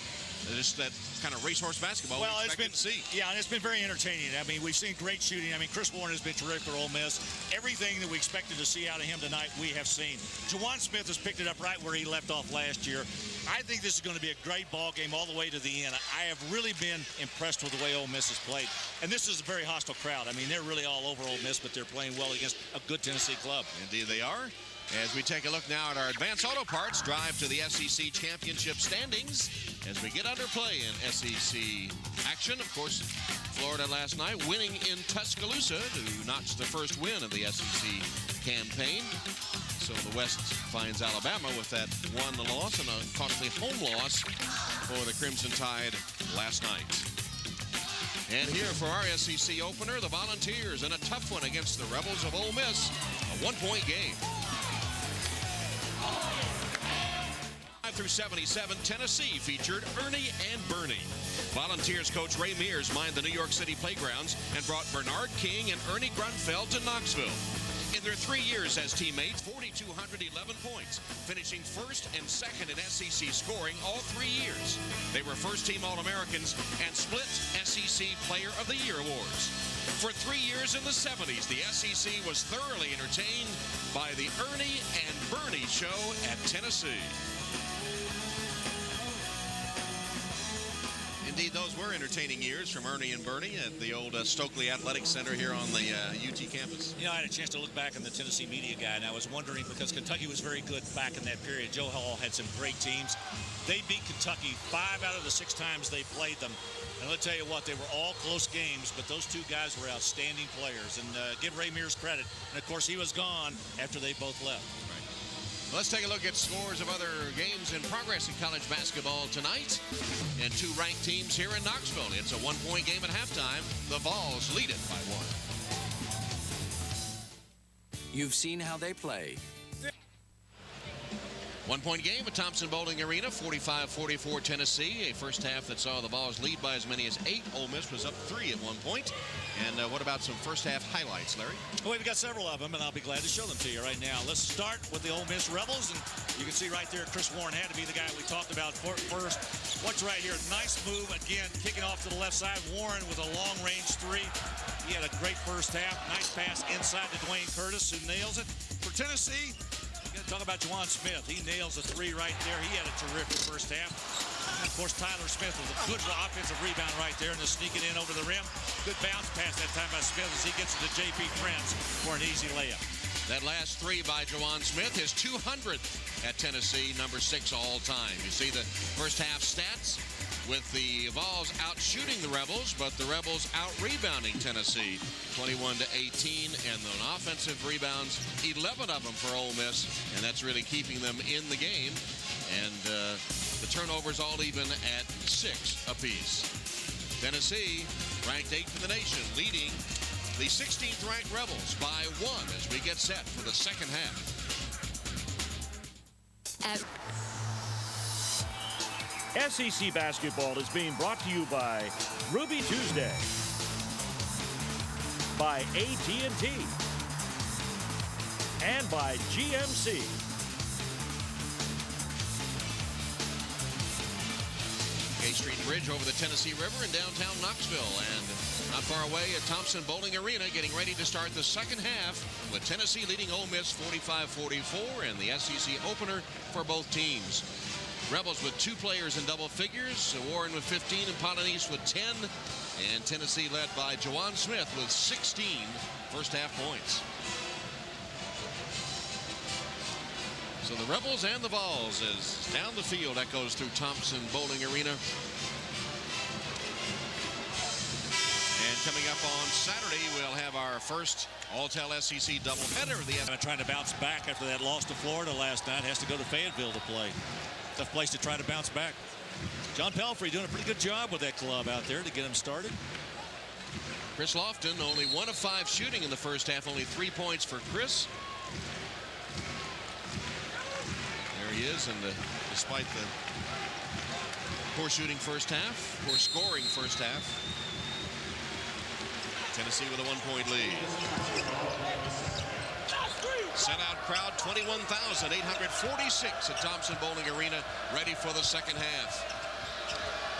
just that kind of racehorse basketball. Well, it's been, to see. Yeah, and it's been very entertaining. I mean, we've seen great shooting. I mean, Chris Warren has been terrific for Ole Miss. Everything that we expected to see out of him tonight, we have seen. Juwan Smith has picked it up right where he left off last year. I think this is going to be a great ball game all the way to the end. I have really been impressed with the way Ole Miss has played. And this is a very hostile crowd. I mean, they're really all over Ole Miss, but they're playing well against a good Tennessee club. Indeed they are. As we take a look now at our Advance Auto Parts drive to the SEC Championship standings as we get under play in SEC action. Of course, Florida last night winning in Tuscaloosa to notch the first win of the SEC campaign. So the West finds Alabama with that 1 loss and a costly home loss for the Crimson Tide last night. And here for our SEC opener, the Volunteers in a tough one against the Rebels of Ole Miss, a 1-point game. 5-77, Tennessee featured Ernie and Bernie. Volunteers coach Ray Mears mined the New York City playgrounds and brought Bernard King and Ernie Grunfeld to Knoxville. In their 3 years as teammates, 4,211 points, finishing first and second in SEC scoring all 3 years. They were first-team All-Americans and split SEC Player of the Year awards. For 3 years in the 70s, the SEC was thoroughly entertained by the Ernie and Bernie show at Tennessee. Indeed, those were entertaining years from Ernie and Bernie at the old Stokely Athletic Center here on the UT campus. You know, I had a chance to look back on the Tennessee media guide, and I was wondering, because Kentucky was very good back in that period. Joe Hall had some great teams. They beat Kentucky 5 out of the 6 times they played them. And let's tell you what, they were all close games, but those 2 guys were outstanding players. And give Ray Mears credit. And, of course, he was gone after they both left. Let's take a look at scores of other games in progress in college basketball tonight. And 2 ranked teams here in Knoxville. It's a 1-point game at halftime. The Vols lead it by 1. You've seen how they play. 1-point game at Thompson Bowling Arena, 45-44 Tennessee. A first half that saw the Vols lead by as many as 8. Ole Miss was up 3 at one point. And what about some first half highlights, Larry? Well, we've got several of them, and I'll be glad to show them to you right now. Let's start with the Ole Miss Rebels, and you can see right there Chris Warren had to be the guy we talked about first. Watch right here, nice move again, kicking off to the left side. Warren with a long-range 3. He had a great first half. Nice pass inside to Dwayne Curtis, who nails it. For Tennessee, you got to talk about Juwan Smith. He nails a 3 right there. He had a terrific first half. And of course, Tyler Smith with a good offensive rebound right there and just sneaking in over the rim. Good bounce pass that time by Smith as he gets it to J.P. Prince for an easy layup. That last 3 by Juwan Smith, his 200th at Tennessee, number 6 all time. You see the first half stats with the Vols out shooting the Rebels, but the Rebels out rebounding Tennessee 21-18, and on offensive rebounds, 11 of them for Ole Miss, and that's really keeping them in the game. And the turnovers all even at 6 apiece. Tennessee ranked 8th in the nation, leading the 16th ranked Rebels by 1 as we get set for the second half. SEC basketball is being brought to you by Ruby Tuesday, by AT&T, and by GMC. Gay Street Bridge over the Tennessee River in downtown Knoxville, and not far away at Thompson Bowling Arena, getting ready to start the second half with Tennessee leading Ole Miss 45-44 and the SEC opener for both teams. Rebels with 2 players in double figures, Warren with 15 and Polonese with 10. And Tennessee led by Juwan Smith with 16 first half points. So the Rebels and the Vols as down the field echoes through Thompson Bowling Arena. And coming up on Saturday, we'll have our first All-Tel SEC doubleheader. Trying to bounce back after that loss to Florida last night. Has to go to Fayetteville to play. Tough place to try to bounce back. John Pelfrey doing a pretty good job with that club out there to get him started. Chris Lofton only 1 of 5 shooting in the first half. Only 3 points for Chris. There he is, and despite the poor shooting first half, poor scoring first half, Tennessee with a 1-point lead. Sellout crowd, 21,846 at Thompson Bowling Arena, ready for the second half.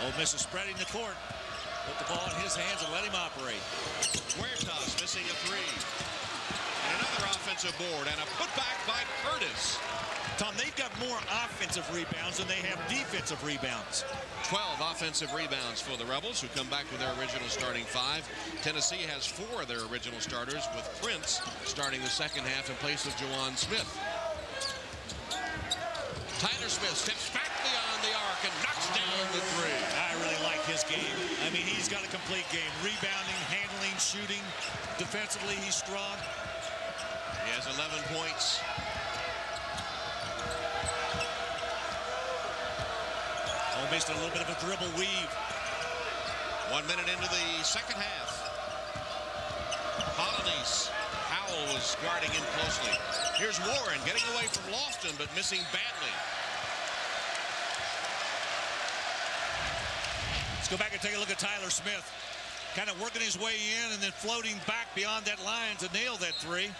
Ole Miss is spreading the court. Put the ball in his hands and let him operate. Huertas missing a 3. And another offensive board and a putback by Curtis. Tom, they've got more offensive rebounds than they have defensive rebounds. 12 offensive rebounds for the Rebels, who come back with their original starting 5. Tennessee has 4 of their original starters, with Prince starting the second half in place of Juwan Smith. Tyler Smith steps back beyond the arc and knocks down the 3. I really like his game. I mean, he's got a complete game. Rebounding, handling, shooting. Defensively, he's strong. He has 11 points. Ole Miss did a little bit of a dribble weave. 1 minute into the second half. Polynice. Howell was guarding him closely. Here's Warren getting away from Lofton, but missing badly. Let's go back and take a look at Tyler Smith. Kind of working his way in and then floating back beyond that line to nail that 3.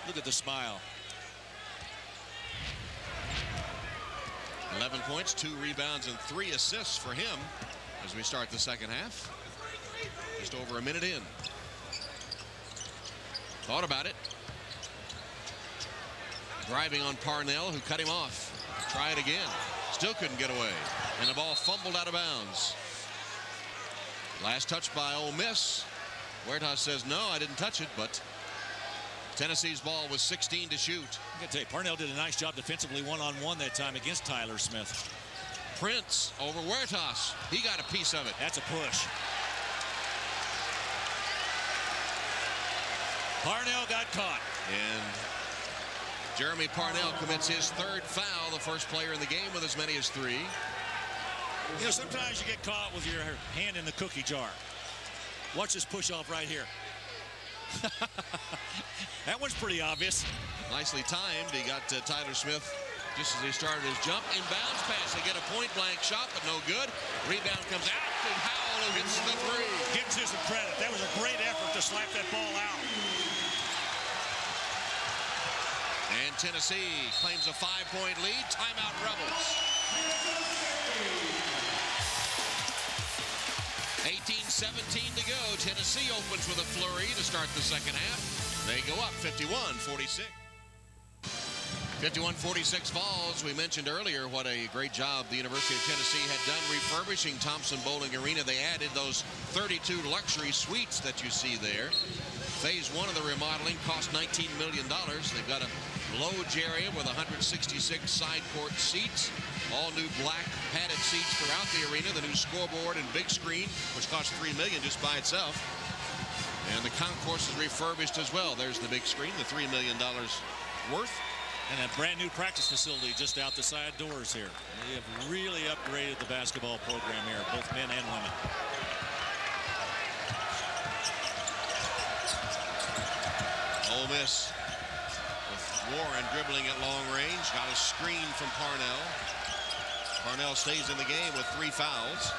Look at the smile. 11 points, 2 rebounds, and 3 assists for him as we start the second half. Just over a minute in. Thought about it. Driving on Parnell, who cut him off. Try it again. Still couldn't get away. And the ball fumbled out of bounds. Last touch by Ole Miss. Huertas says, no, I didn't touch it, but Tennessee's ball was 16 to shoot. I gotta tell you, Parnell did a nice job defensively one-on-one that time against Tyler Smith. Prince over Huertas. He got a piece of it. That's a push. Parnell got caught. And Jeremy Parnell commits his 3rd foul, the first player in the game with as many as 3. You know, sometimes you get caught with your hand in the cookie jar. Watch this push off right here. That one's pretty obvious. Nicely timed. He got Tyler Smith just as he started his jump. Inbounds pass. They get a point-blank shot, but no good. Rebound comes out to Howell, who hits the 3. Gives him some credit. That was a great effort to slap that ball out. And Tennessee claims a 5-point lead. Timeout, Rebels. 18-17 to go. Tennessee opens with a flurry to start the second half. They go up 51-46. 51-46 Vols. We mentioned earlier what a great job the University of Tennessee had done refurbishing Thompson Bowling Arena. They added those 32 luxury suites that you see there. Phase 1 of the remodeling cost $19 million. They've got a loge area with 166 side court seats. All new black padded seats throughout the arena. The new scoreboard and big screen, which cost $3 million just by itself. And the concourse is refurbished as well. There's the big screen, the $3 million worth. And a brand new practice facility just out the side doors here. They have really upgraded the basketball program here, both men and women. Ole Miss with Warren dribbling at long range. Got a screen from Parnell. Parnell stays in the game with 3 fouls.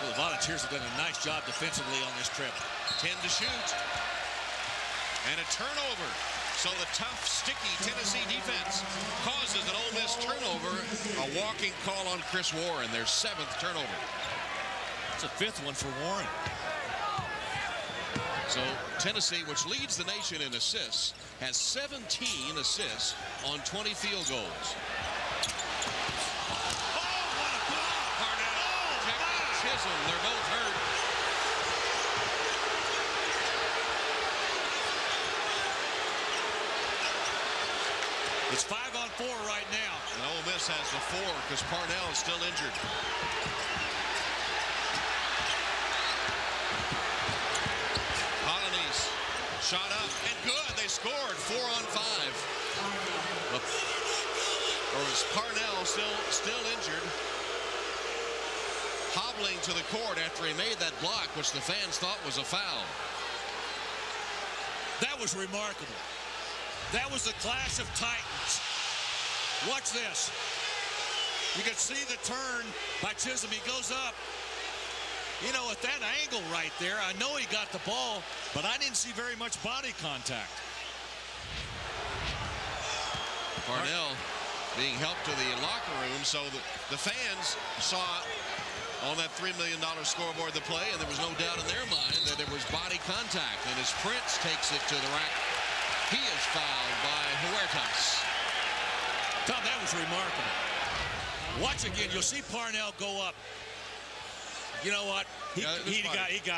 Well, the Volunteers have done a nice job defensively on this trip. 10 to shoot. And a turnover. So the tough, sticky Tennessee defense causes an Ole Miss turnover. A walking call on Chris Warren, their 7th turnover. It's a 5th one for Warren. So Tennessee, which leads the nation in assists, has 17 assists on 20 field goals. Oh, what a block! Parnell, Chisholm, they're both hurt. It's 5-on-4 right now. And Ole Miss has the 4 because Parnell is still injured. Hollanese shot up and good. They scored 4-on-5. Or is Parnell still injured? Hobbling to the court after he made that block, which the fans thought was a foul. That was remarkable. That was the Clash of Titans. Watch this. You can see the turn by Chisholm. He goes up. You know, at that angle right there, I know he got the ball, but I didn't see very much body contact. Parnell being helped to the locker room, so the fans saw on that $3 million scoreboard the play, and there was no doubt in their mind that there was body contact. And as Prince takes it to the rack, he is fouled by Huertas. Tom, that was remarkable. Watch again. You'll see Parnell go up. You know what? He got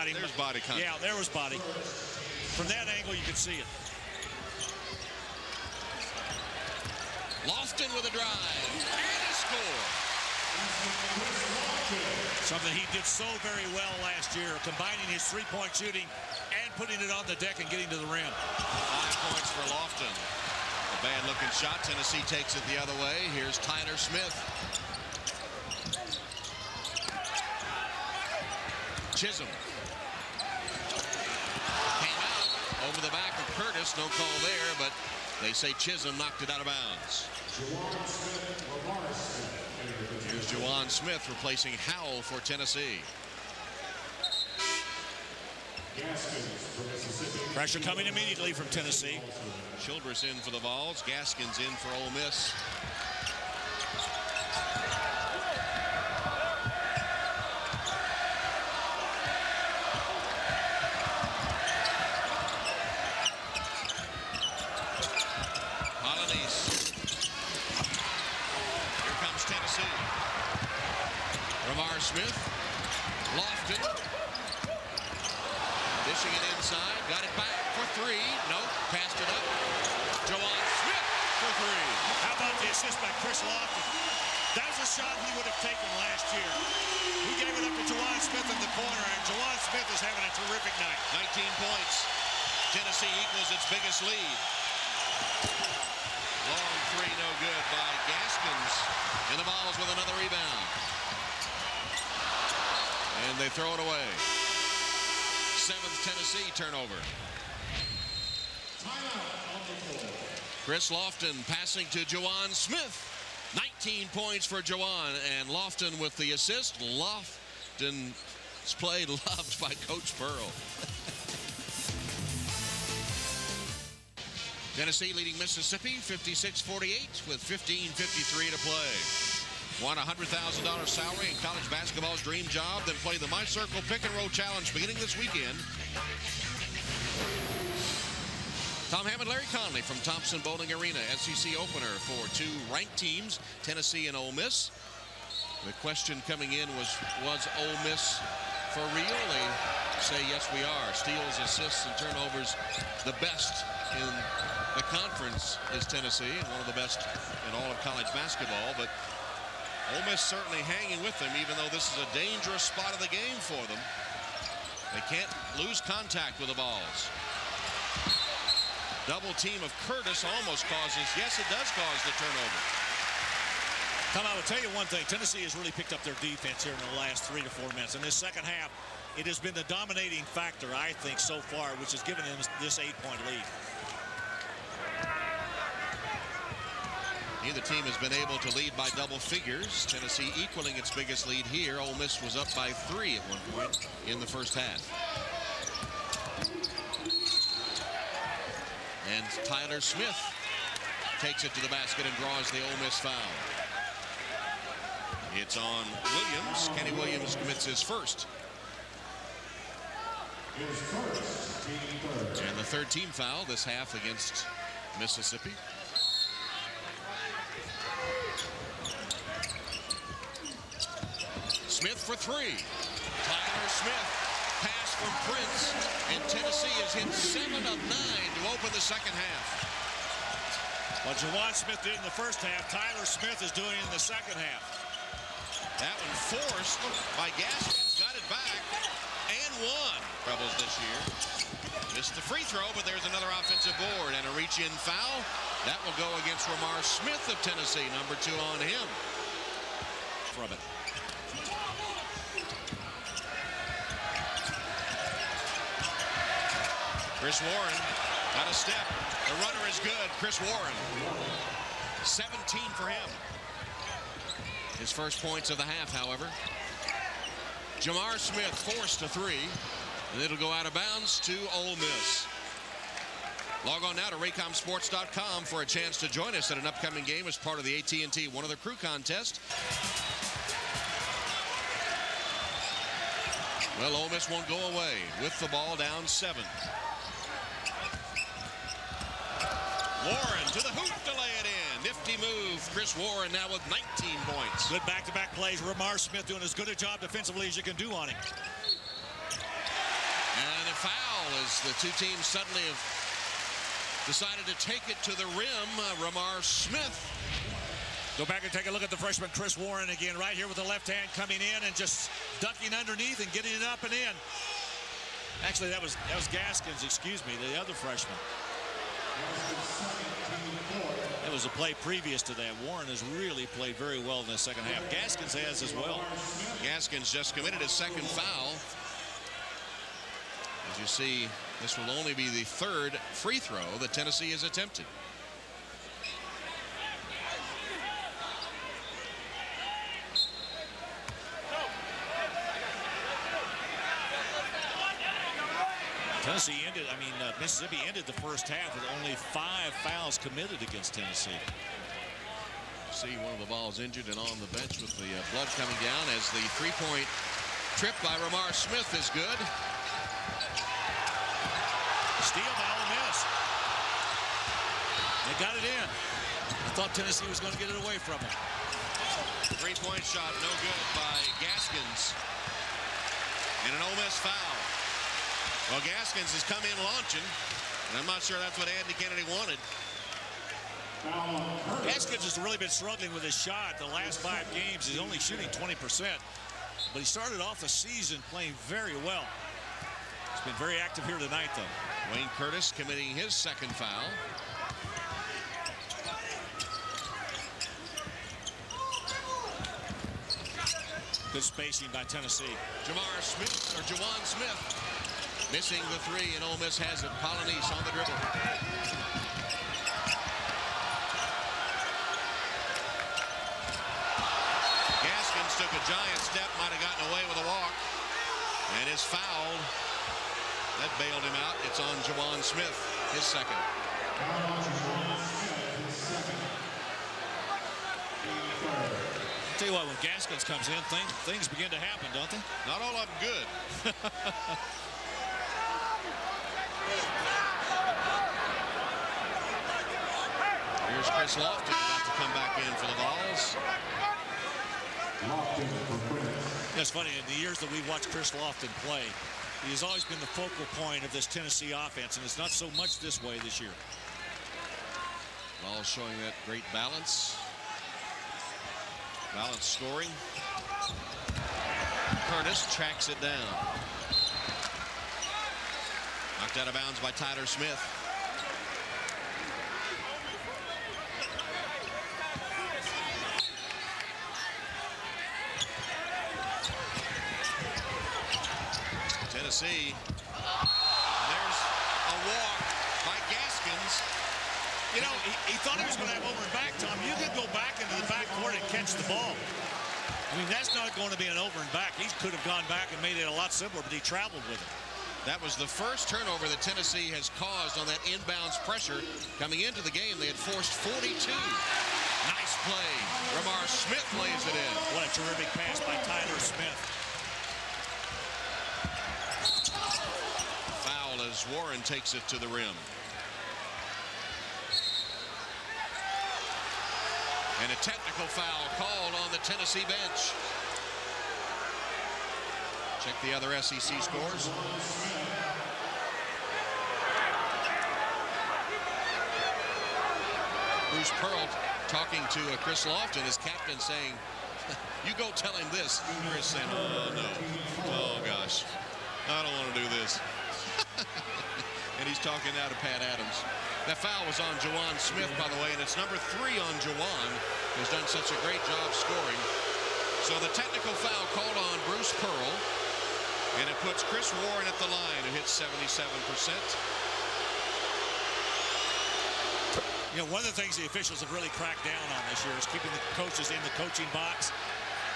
him. There's body contact. Yeah, there was body. From that angle, you could see it. Lofton with a drive and a score. Something he did so very well last year, combining his three-point shooting and putting it on the deck and getting to the rim. 5 points for Lofton. A bad-looking shot. Tennessee takes it the other way. Here's Tyler Smith. Chisholm. Came out over the back of Curtis. No call there, but they say Chisholm knocked it out of bounds. Here's Juwan Smith replacing Howell for Tennessee. Pressure coming immediately from Tennessee. Childress in for the Vols. Gaskins in for Ole Miss. Hollanese. Here comes Tennessee. Ramar Smith. Lofton. Dishing it inside. Got it back for 3. Nope. Passed it up. Juwan Smith for 3. How about the assist by Chris Lofton? That was a shot he would have taken last year. He gave it up to Juwan Smith in the corner, and Juwan Smith is having a terrific night. 19 points. Tennessee equals its biggest lead. Long 3, no good by Gaskins. And the Vols with another rebound. And they throw it away. 7th Tennessee turnover. Chris Lofton passing to Juwan Smith. 19 points for Juwan, and Lofton with the assist. Lofton's play loved by Coach Pearl. Tennessee leading Mississippi 56-48 with 15:53 to play. Want a $100,000 salary in college basketball's dream job? Then play the My Circle Pick and Roll Challenge beginning this weekend. Tom Hammond, Larry Conley from Thompson Bowling Arena. SEC opener for 2 ranked teams, Tennessee and Ole Miss. The question coming in was Ole Miss for real? They say yes, we are. Steals, assists, and turnovers. The best in the conference is Tennessee, and one of the best in all of college basketball. But Ole Miss certainly hanging with them, even though this is a dangerous spot of the game for them. They can't lose contact with the balls. Double team of Curtis almost causes, yes, it does cause the turnover. Tom, I will tell you one thing. Tennessee has really picked up their defense here in the last 3 to 4 minutes. In this second half, it has been the dominating factor, I think, so far, which has given them this 8-point lead. Neither team has been able to lead by double figures. Tennessee equaling its biggest lead here. Ole Miss was up by 3 at one point in the first half. And Tyler Smith takes it to the basket and draws the Ole Miss foul. It's on Williams. Kenny Williams commits his first. And the 3rd team foul this half against Mississippi. Smith for 3. Tyler Smith. Pass from Prince, and Tennessee has hit 7 of 9 to open the second half. What Juwan Smith did in the first half, Tyler Smith is doing in the second half. That one forced by Gaskins, got it back, and won. Troubles this year. Missed the free throw, but there's another offensive board and a reach-in foul. That will go against Ramar Smith of Tennessee, number 2 on him. From it. Chris Warren got a step. The runner is good. Chris Warren. 17 for him. His first points of the half, however. Jamar Smith forced a 3. And it'll go out of bounds to Ole Miss. Log on now to raycomsports.com for a chance to join us at an upcoming game as part of the AT&T One of the Crew contest. Well, Ole Miss won't go away with the ball down 7. Warren to the hoop to lay it in. Nifty move. Chris Warren now with 19 points. Good back-to-back plays. Ramar Smith doing as good a job defensively as you can do on him. And a foul as the two teams suddenly have decided to take it to the rim. Ramar Smith. Go back and take a look at the freshman Chris Warren again right here with the left hand coming in and just ducking underneath and getting it up and in. Actually, that was Gaskins, excuse me, the other freshman. That was a play previous to that. Warren has really played very well in the second half. Gaskins has as well. Gaskins just committed his second foul. As you see, this will only be the 3rd free throw that Tennessee has attempted. Mississippi ended the first half with only 5 fouls committed against Tennessee. See one of the balls injured and on the bench with the blood coming down as the 3-point trip by Ramar Smith is good. Steal by Ole Miss. They got it in. I thought Tennessee was going to get it away from them. 3-point shot, no good by Gaskins. And an Ole Miss foul. Well, Gaskins has come in launching, and I'm not sure that's what Andy Kennedy wanted. Gaskins has really been struggling with his shot the last 5 games. He's only shooting 20%, but he started off the season playing very well. He's been very active here tonight, though. Wayne Curtis committing his second foul. Good spacing by Tennessee. Juwan Smith missing the 3, and Ole Miss has it. Polynice on the dribble. Gaskins took a giant step, might have gotten away with a walk, and is fouled. That bailed him out. It's on Juwan Smith, his second. Tell you what, when Gaskins comes in, things begin to happen, don't they? Not all of them good. Here's Chris Lofton about to come back in for the balls. That's funny. In the years that we've watched Chris Lofton play, he has always been the focal point of this Tennessee offense, and it's not so much this way this year. Ball showing that great balance. Balance scoring. Curtis tracks it down. Knocked out of bounds by Tyler Smith. Tennessee. There's a walk by Gaskins. You know, he thought he was going to have over and back, Tom. You could go back into the backcourt and catch the ball. I mean, that's not going to be an over and back. He could have gone back and made it a lot simpler, but he traveled with it. That was the first turnover that Tennessee has caused on that inbounds pressure. Coming into the game, they had forced 42. Nice play. Ramar Smith lays it in. What a terrific pass by Tyler Smith. Foul as Warren takes it to the rim. And a technical foul called on the Tennessee bench. Check the other SEC scores. Bruce Pearl talking to Chris Lofton, his captain, saying, you go tell him this. Chris saying, oh, no. Oh, gosh. I don't want to do this. And he's talking now to Pat Adams. That foul was on Jawan Smith, by the way, and it's number 3 on Jawan, who's done such a great job scoring. So the technical foul called on Bruce Pearl, and it puts Chris Warren at the line, who hits 77%. You know, one of the things the officials have really cracked down on this year is keeping the coaches in the coaching box.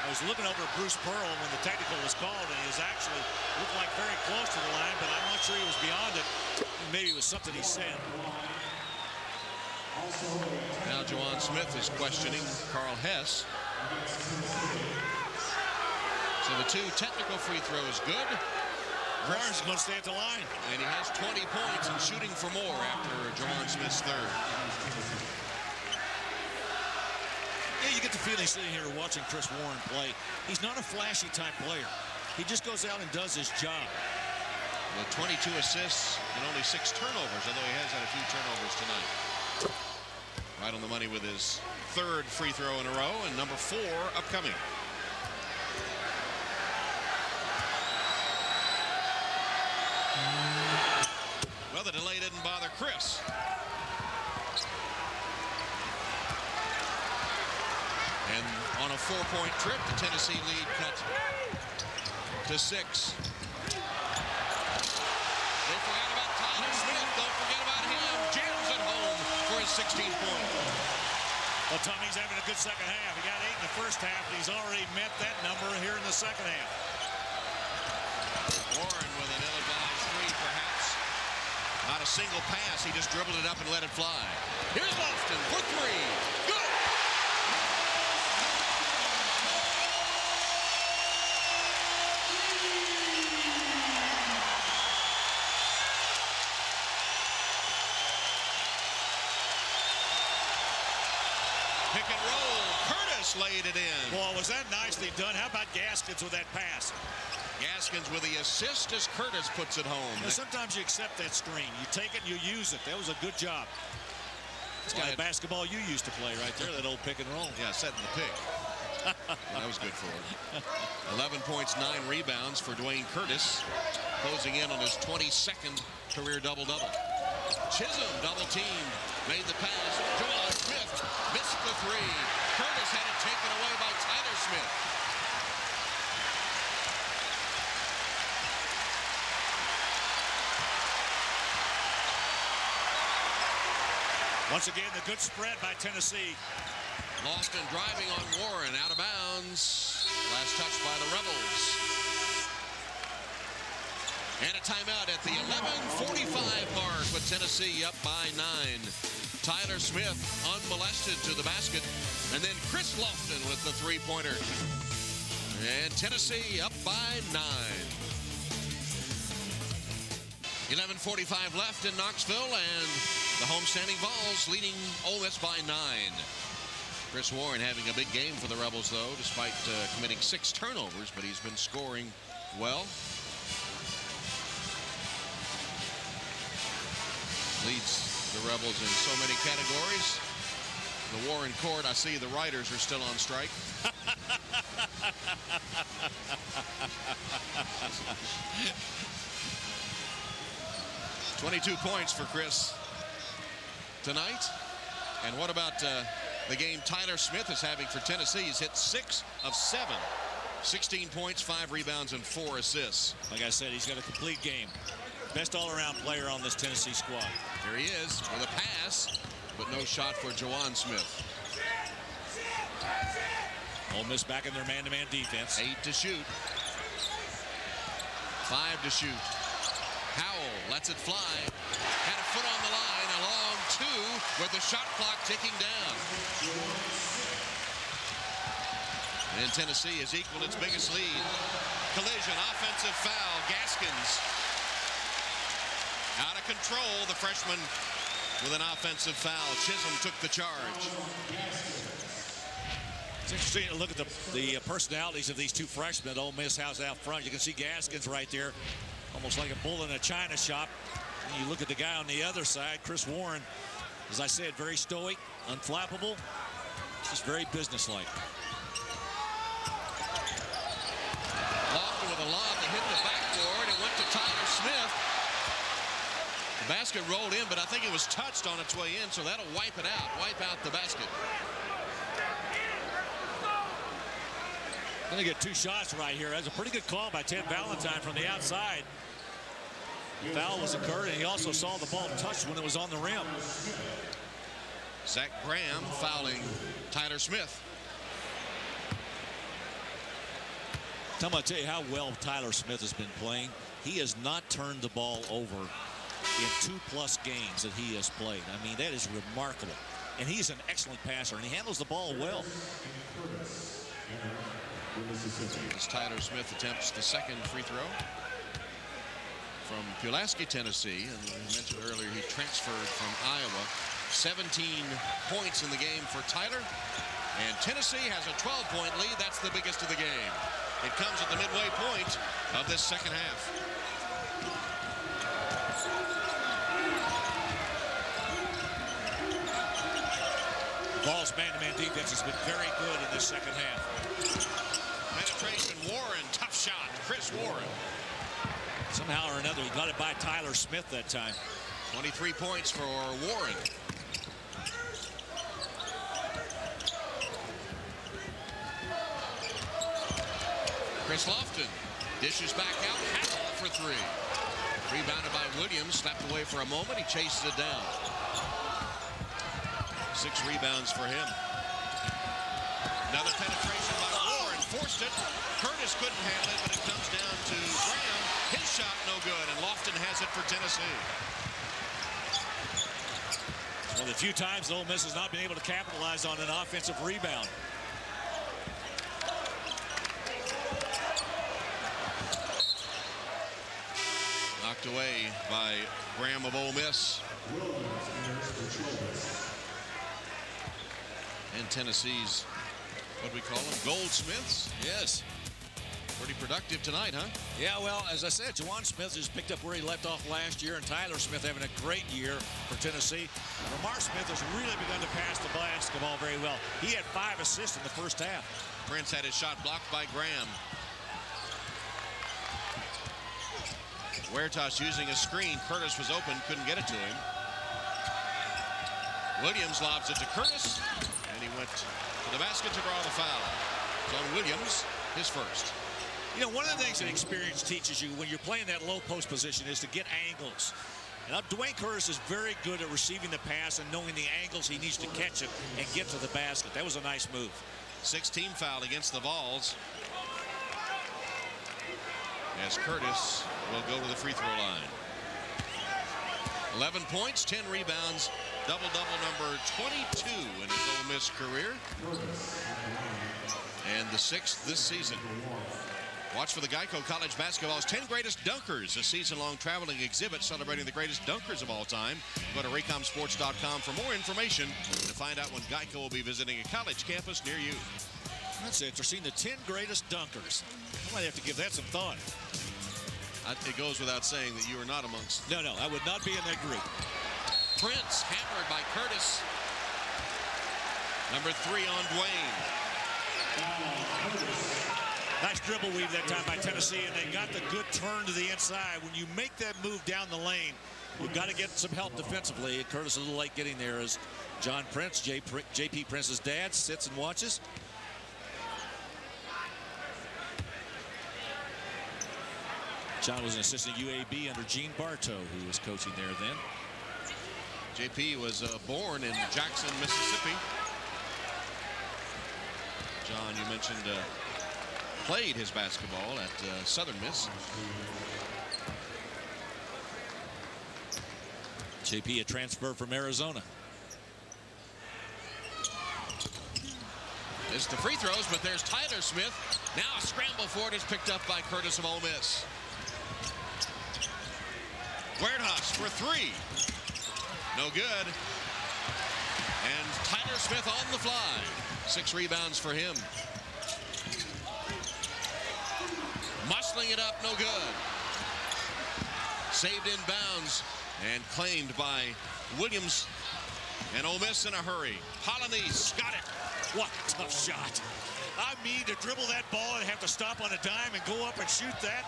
I was looking over at Bruce Pearl when the technical was called, and he was actually looked like very close to the line, but I'm not sure he was beyond it. Maybe it was something he said. Now Jawan Smith is questioning Carl Hess. So the 2 technical free throws good. Warren's going to stay at the line. And he has 20 points and shooting for more after Jawan Smith's 3rd. Yeah, you get the feeling sitting here watching Chris Warren play. He's not a flashy type player. He just goes out and does his job. With 22 assists and only 6 turnovers, although he has had a few turnovers tonight. Right on the money with his 3rd free throw in a row, and number 4 upcoming. Well, the delay didn't bother Chris. And on a 4-point trip, the Tennessee lead cut to 6. They forgot about Tyler Smith. Don't forget about him. Jams at home for his 16th point. Well, Tommy's having a good second half. He got 8 in the first half, and he's already met that number here in the second half. Warren with an ill-advised 3, perhaps. Not a single pass. He just dribbled it up and let it fly. Here's Lofton for 3. Good! Pick and roll. Curtis laid it in. Boy, was that nicely done. How about Gaskins with that pass? Gaskins with the assist as Curtis puts it home. You know, sometimes you accept that screen. You take it and you use it. That was a good job. It's got a basketball you used to play right there, that old pick and roll. Yeah, setting the pick. That was good for him. 11 points, 9 rebounds for Dwayne Curtis, closing in on his 22nd career double-double. Chisholm double-teamed, made the pass. Jawan Smith missed the 3. Curtis had it taken away by Tyler Smith. Once again, the good spread by Tennessee. Lofton driving on Warren, out of bounds. Last touch by the Rebels. And a timeout at the 11:45 mark with Tennessee up by 9. Tyler Smith unmolested to the basket. And then Chris Lofton with the 3-pointer. And Tennessee up by 9. 11:45 left in Knoxville, and the homestanding Vols leading Ole Miss by 9. Chris Warren having a big game for the Rebels, though, despite committing 6 turnovers, but he's been scoring well. Leads the Rebels in so many categories. The Warren court, I see the writers are still on strike. 22 points for Chris tonight. And what about the game Tyler Smith is having for Tennessee? He's hit 6 of 7. 16 points, 5 rebounds, and 4 assists. Like I said, he's got a complete game. Best all-around player on this Tennessee squad. Here he is with a pass, but no shot for Jawan Smith. Ole Miss back in their man-to-man defense. 8 to shoot. 5 to shoot. Howell lets it fly. Had a foot on the line. A long 2 with the shot clock ticking down. And Tennessee has equaled its biggest lead. Collision, offensive foul. Gaskins out of control. The freshman with an offensive foul. Chisholm took the charge. It's interesting to look at the personalities of these two freshmen. Ole Miss house out front. You can see Gaskins right there, almost like a bull in a china shop. And you look at the guy on the other side, Chris Warren. As I said, very stoic, unflappable, just very businesslike. Lofton with a lob that hit the backboard and went to Tyler Smith. The basket rolled in, but I think it was touched on its way in, so that'll wipe it out, wipe out the basket. Going to get 2 shots right here. That's a pretty good call by Tim Valentine from the outside. Foul was occurred, and he also saw the ball touched when it was on the rim. Zach Graham fouling Tyler Smith. I'm going to tell you how well Tyler Smith has been playing. He has not turned the ball over in 2+ games that he has played. I mean, that is remarkable. And he's an excellent passer, and he handles the ball well. As Tyler Smith attempts the second free throw from Pulaski, Tennessee. And we mentioned earlier he transferred from Iowa. 17 points in the game for Tyler. And Tennessee has a 12-point lead. That's the biggest of the game. It comes at the midway point of this second half. Ball's man-to-man defense has been very good in this second half. Penetration, Warren, tough shot, Chris Warren. Somehow or another, he got it by Tyler Smith that time. 23 points for Warren. Chris Lofton dishes back out, Howell for 3. Rebounded by Williams, slapped away for a moment, he chases it down. 6 rebounds for him. Another penetration by Warren, forced it. Curtis couldn't handle it, but it comes down to Graham. His shot no good, and Lofton has it for Tennessee. It's one of the few times Ole Miss has not been able to capitalize on an offensive rebound. Knocked away by Graham of Ole Miss. And Tennessee's, what do we call them, Goldsmiths? Yes. Pretty productive tonight, huh? Yeah, well, as I said, Juwan Smith just picked up where he left off last year, and Tyler Smith having a great year for Tennessee. Lamar Smith has really begun to pass the basketball very well. He had 5 assists in the first half. Prince had his shot blocked by Graham. Huertas using a screen. Curtis was open, couldn't get it to him. Williams lobs it to Curtis, and he went to the basket to draw the foul. It's on Williams, his first. You know, one of the things that experience teaches you when you're playing that low post position is to get angles. And Dwayne Curtis is very good at receiving the pass and knowing the angles he needs to catch it and get to the basket. That was a nice move. 6-team foul against the Vols, as Curtis will go to the free throw line. 11 points, 10 rebounds, double-double number 22 in his Ole Miss career. And the 6th this season. Watch for the Geico College Basketball's 10 Greatest Dunkers, a season-long traveling exhibit celebrating the greatest dunkers of all time. Go to raycomsports.com for more information to find out when Geico will be visiting a college campus near you. That's interesting. The 10 greatest dunkers. I might have to give that some thought. It goes without saying that you are not amongst. No, I would not be in that group. Prince hammered by Curtis. Number 3 on Dwayne. Nice dribble weave that time by Tennessee, and they got the good turn to the inside. When you make that move down the lane, you've got to get some help defensively. And Curtis a little late getting there as John Prince, J.P. Prince's dad, sits and watches. John was an assistant UAB under Gene Bartow, who was coaching there then. JP was born in Jackson, Mississippi. John, you mentioned, played his basketball at Southern Miss. JP a transfer from Arizona. It's the free throws, but there's Tyler Smith. Now a scramble for it is picked up by Curtis of Ole Miss. Huertas for 3. No good. And Tyler Smith on the fly. 6 rebounds for him. Muscling it up, no good. Saved in bounds and claimed by Williams And Ole Miss in a hurry. Polynice got it. What a tough shot. I mean, to dribble that ball and have to stop on a dime and go up and shoot that.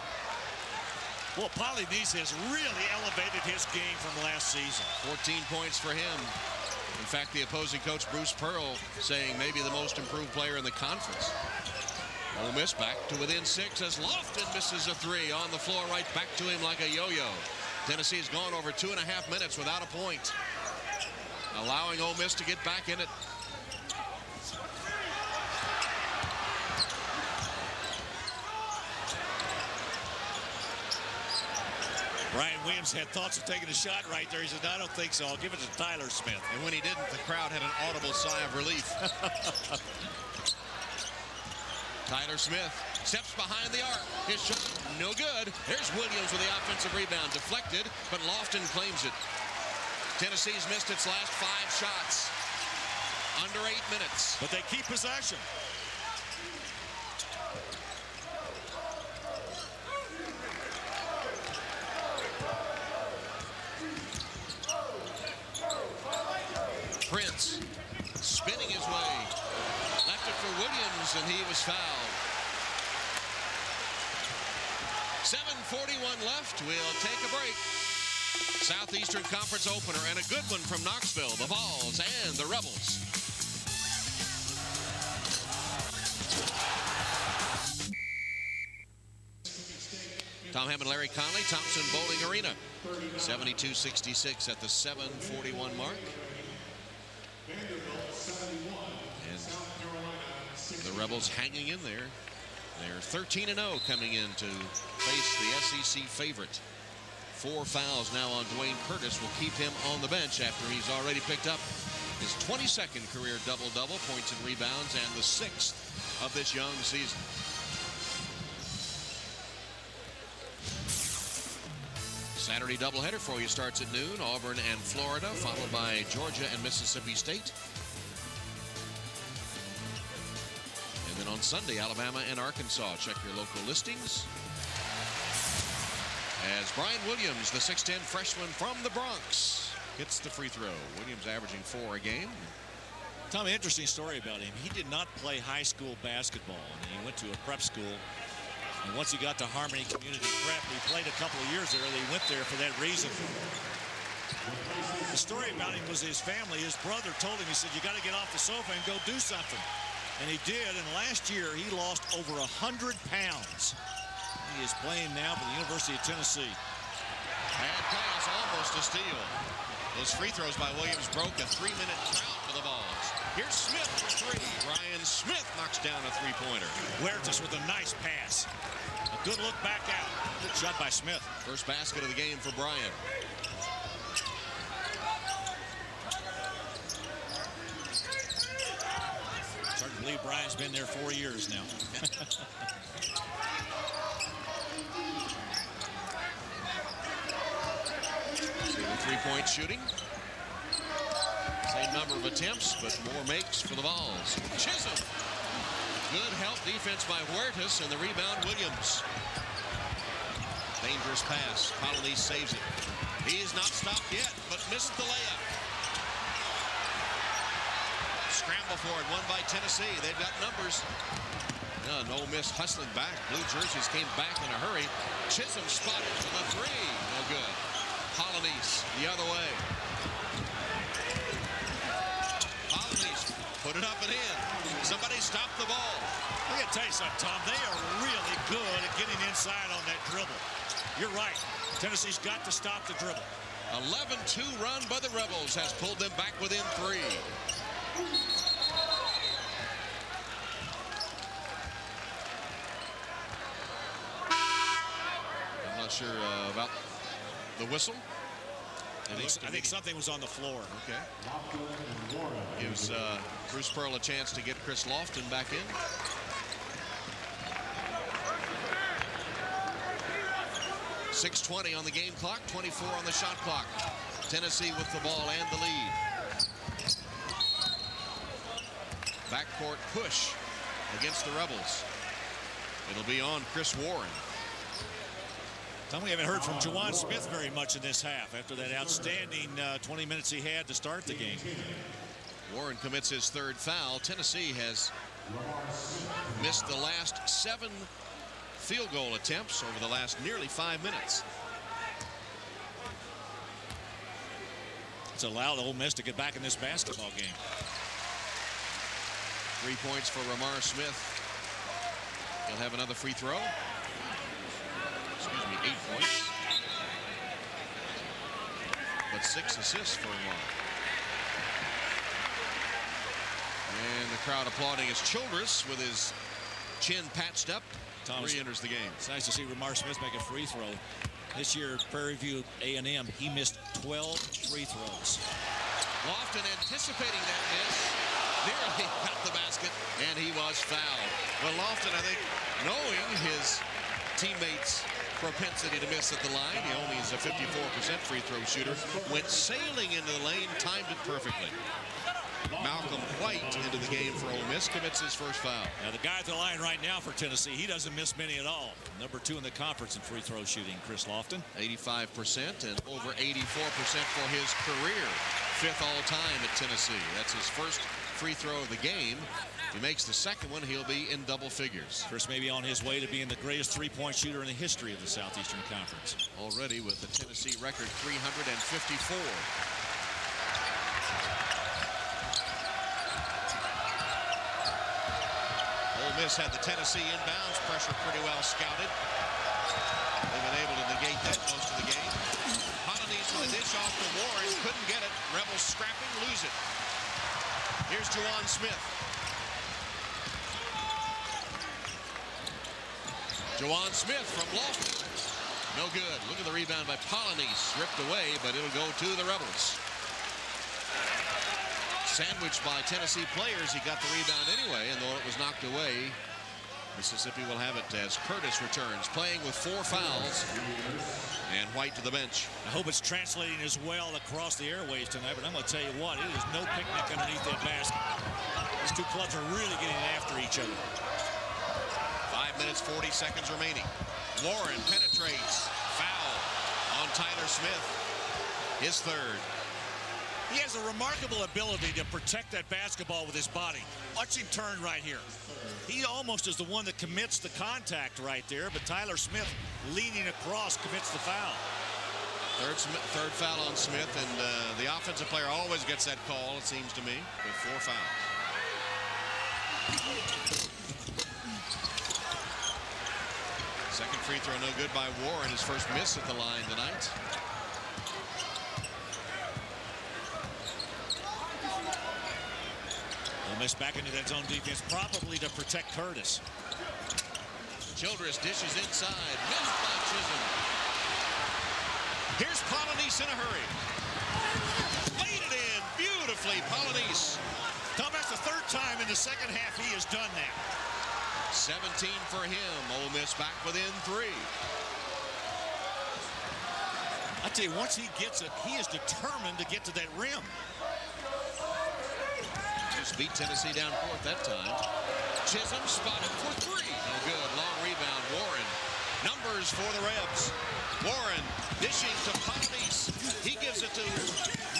Well, Polynice has really elevated his game from last season. 14 points for him. In fact, the opposing coach, Bruce Pearl, saying maybe the most improved player in the conference. Ole Miss back to within 6 as Lofton misses a 3 on the floor, right back to him like a yo-yo. Tennessee has gone over 2.5 minutes without a point, allowing Ole Miss to get back in it. Brian Williams had thoughts of taking a shot right there. He said, "No, I don't think so. I'll give it to Tyler Smith." And when he didn't, the crowd had an audible sigh of relief. Tyler Smith steps behind the arc. His shot, no good. There's Williams with the offensive rebound. Deflected, but Lofton claims it. Tennessee's missed its last 5 shots. Under 8 minutes. But they keep possession. Prince spinning his way. Left it for Williams, and he was fouled. 7:41 left. We'll take a break. Southeastern Conference opener, and a good one from Knoxville, the Vols and the Rebels. Tom Hammond, Larry Conley, Thompson Bowling Arena. 72-66 at the 7:41 mark. And the Rebels hanging in there. They're 13-0 coming in to face the SEC favorite. 4 fouls now on Dwayne Curtis will keep him on the bench after he's already picked up his 22nd career double-double, points and rebounds, and the 6th of this young season. Saturday doubleheader for you starts at noon. Auburn and Florida, followed by Georgia and Mississippi State. And then on Sunday, Alabama and Arkansas. Check your local listings. As Brian Williams, the 6'10 freshman from the Bronx, hits the free throw. Williams averaging 4 a game. Tom, interesting story about him. He did not play high school basketball, and he went to a prep school. And once he got to Harmony Community Prep, he played a couple of years there. He went there for that reason. The story about him was his family. His brother told him, he said, "You got to get off the sofa and go do something." And he did, and last year he lost over 100 pounds. He is playing now for the University of Tennessee. Bad pass, almost a steal. Those free throws by Williams broke a 3-minute drought for the Vols. Here's Smith for 3. Brian Smith knocks down a 3-pointer. Huertas with a nice pass. A good look back out. Good shot by Smith. First basket of the game for Brian. It's hard to believe Brian's been there 4 years now. See the 3-point shooting. Same number of attempts, but more makes for the Vols. Chisholm. Good help defense by Huertas, and the rebound Williams. Dangerous pass. Polynice saves it. He is not stopped yet, but missed the layup. Scramble for it, won by Tennessee. They've got numbers. Ole Miss hustling back. Blue jerseys came back in a hurry. Chisholm spotted for the 3. No good. Polynice the other way. Polynice put it up and in. Somebody stop the ball. I got to tell you something, Tom. They are really good at getting inside on that dribble. You're right. Tennessee's got to stop the dribble. 11-2 run by the Rebels has pulled them back within 3. I'm not sure about the whistle. I think something was on the floor. Okay. Gives Bruce Pearl a chance to get Chris Lofton back in. .620 on the game clock, 24 on the shot clock. Tennessee with the ball and the lead. Backcourt push against the Rebels. It'll be on Chris Warren. Tom, we haven't heard from Juwan Smith very much in this half after that outstanding 20 minutes he had to start the game. Warren commits his third foul. Tennessee has missed the last 7 field goal attempts over the last nearly 5 minutes. It's allowed Ole Miss to get back in this basketball game. 3 points for Ramar Smith. He'll have another free throw. Excuse me, 8 points. But 6 assists for Ramar. And the crowd applauding as Childress, with his chin patched up, re-enters the game. It's nice to see Ramar Smith make a free throw. This year, Prairie View A&M, he missed 12 free throws. Lofton anticipating that miss, nearly got the basket, and he was fouled. Well, Lofton, I think, knowing his teammates' propensity to miss at the line, he only is a 54% free throw shooter, went sailing into the lane, timed it perfectly. Malcolm White into the game for Ole Miss, commits his first foul. Now the guy at the line right now for Tennessee, he doesn't miss many at all. Number 2 in the conference in free throw shooting, Chris Lofton. 85% and over 84% for his career. 5th all time at Tennessee. That's his first free throw of the game. If he makes the second one, he'll be in double figures. Chris may be on his way to being the greatest three-point shooter in the history of the Southeastern Conference. Already with the Tennessee record 354. Ole Miss had the Tennessee inbounds pressure pretty well scouted. They've been able to negate that most of the game. Polynice with a dish off to Warren, couldn't get it. Rebels scrapping, lose it. Here's Juwan Smith. Juwan Smith from Lofton. No good. Look at the rebound by Polynice, ripped away, but it'll go to the Rebels. Sandwiched by Tennessee players, he got the rebound anyway, and though it was knocked away, Mississippi will have it as Curtis returns, playing with 4 fouls, and White to the bench. I hope it's translating as well across the airways tonight, but I'm going to tell you what, it is no picnic underneath that basket. These two clubs are really getting after each other. 5 minutes, 40 seconds remaining. Warren penetrates, foul on Tyler Smith, his third. He has a remarkable ability to protect that basketball with his body. Watch him turn right here. He almost is the one that commits the contact right there, but Tyler Smith leaning across commits the foul. Third foul on Smith, and the offensive player always gets that call, it seems to me, with 4 fouls. Second free throw no good by Warren, his first miss at the line tonight. Ole Miss back into that zone defense, probably to protect Curtis. Childress dishes inside, missed by Chisholm. Here's Polynice in a hurry. Laid it in beautifully, Polynice. Tom, that's the 3rd time in the second half he has done that. 17 for him. Ole Miss back within 3. I tell you, once he gets it, he is determined to get to that rim. Just beat Tennessee down court that time. Chisholm spotted for 3. No good. Long rebound. Warren. Numbers for the Rebs. Warren dishing to Polynice. He gives it to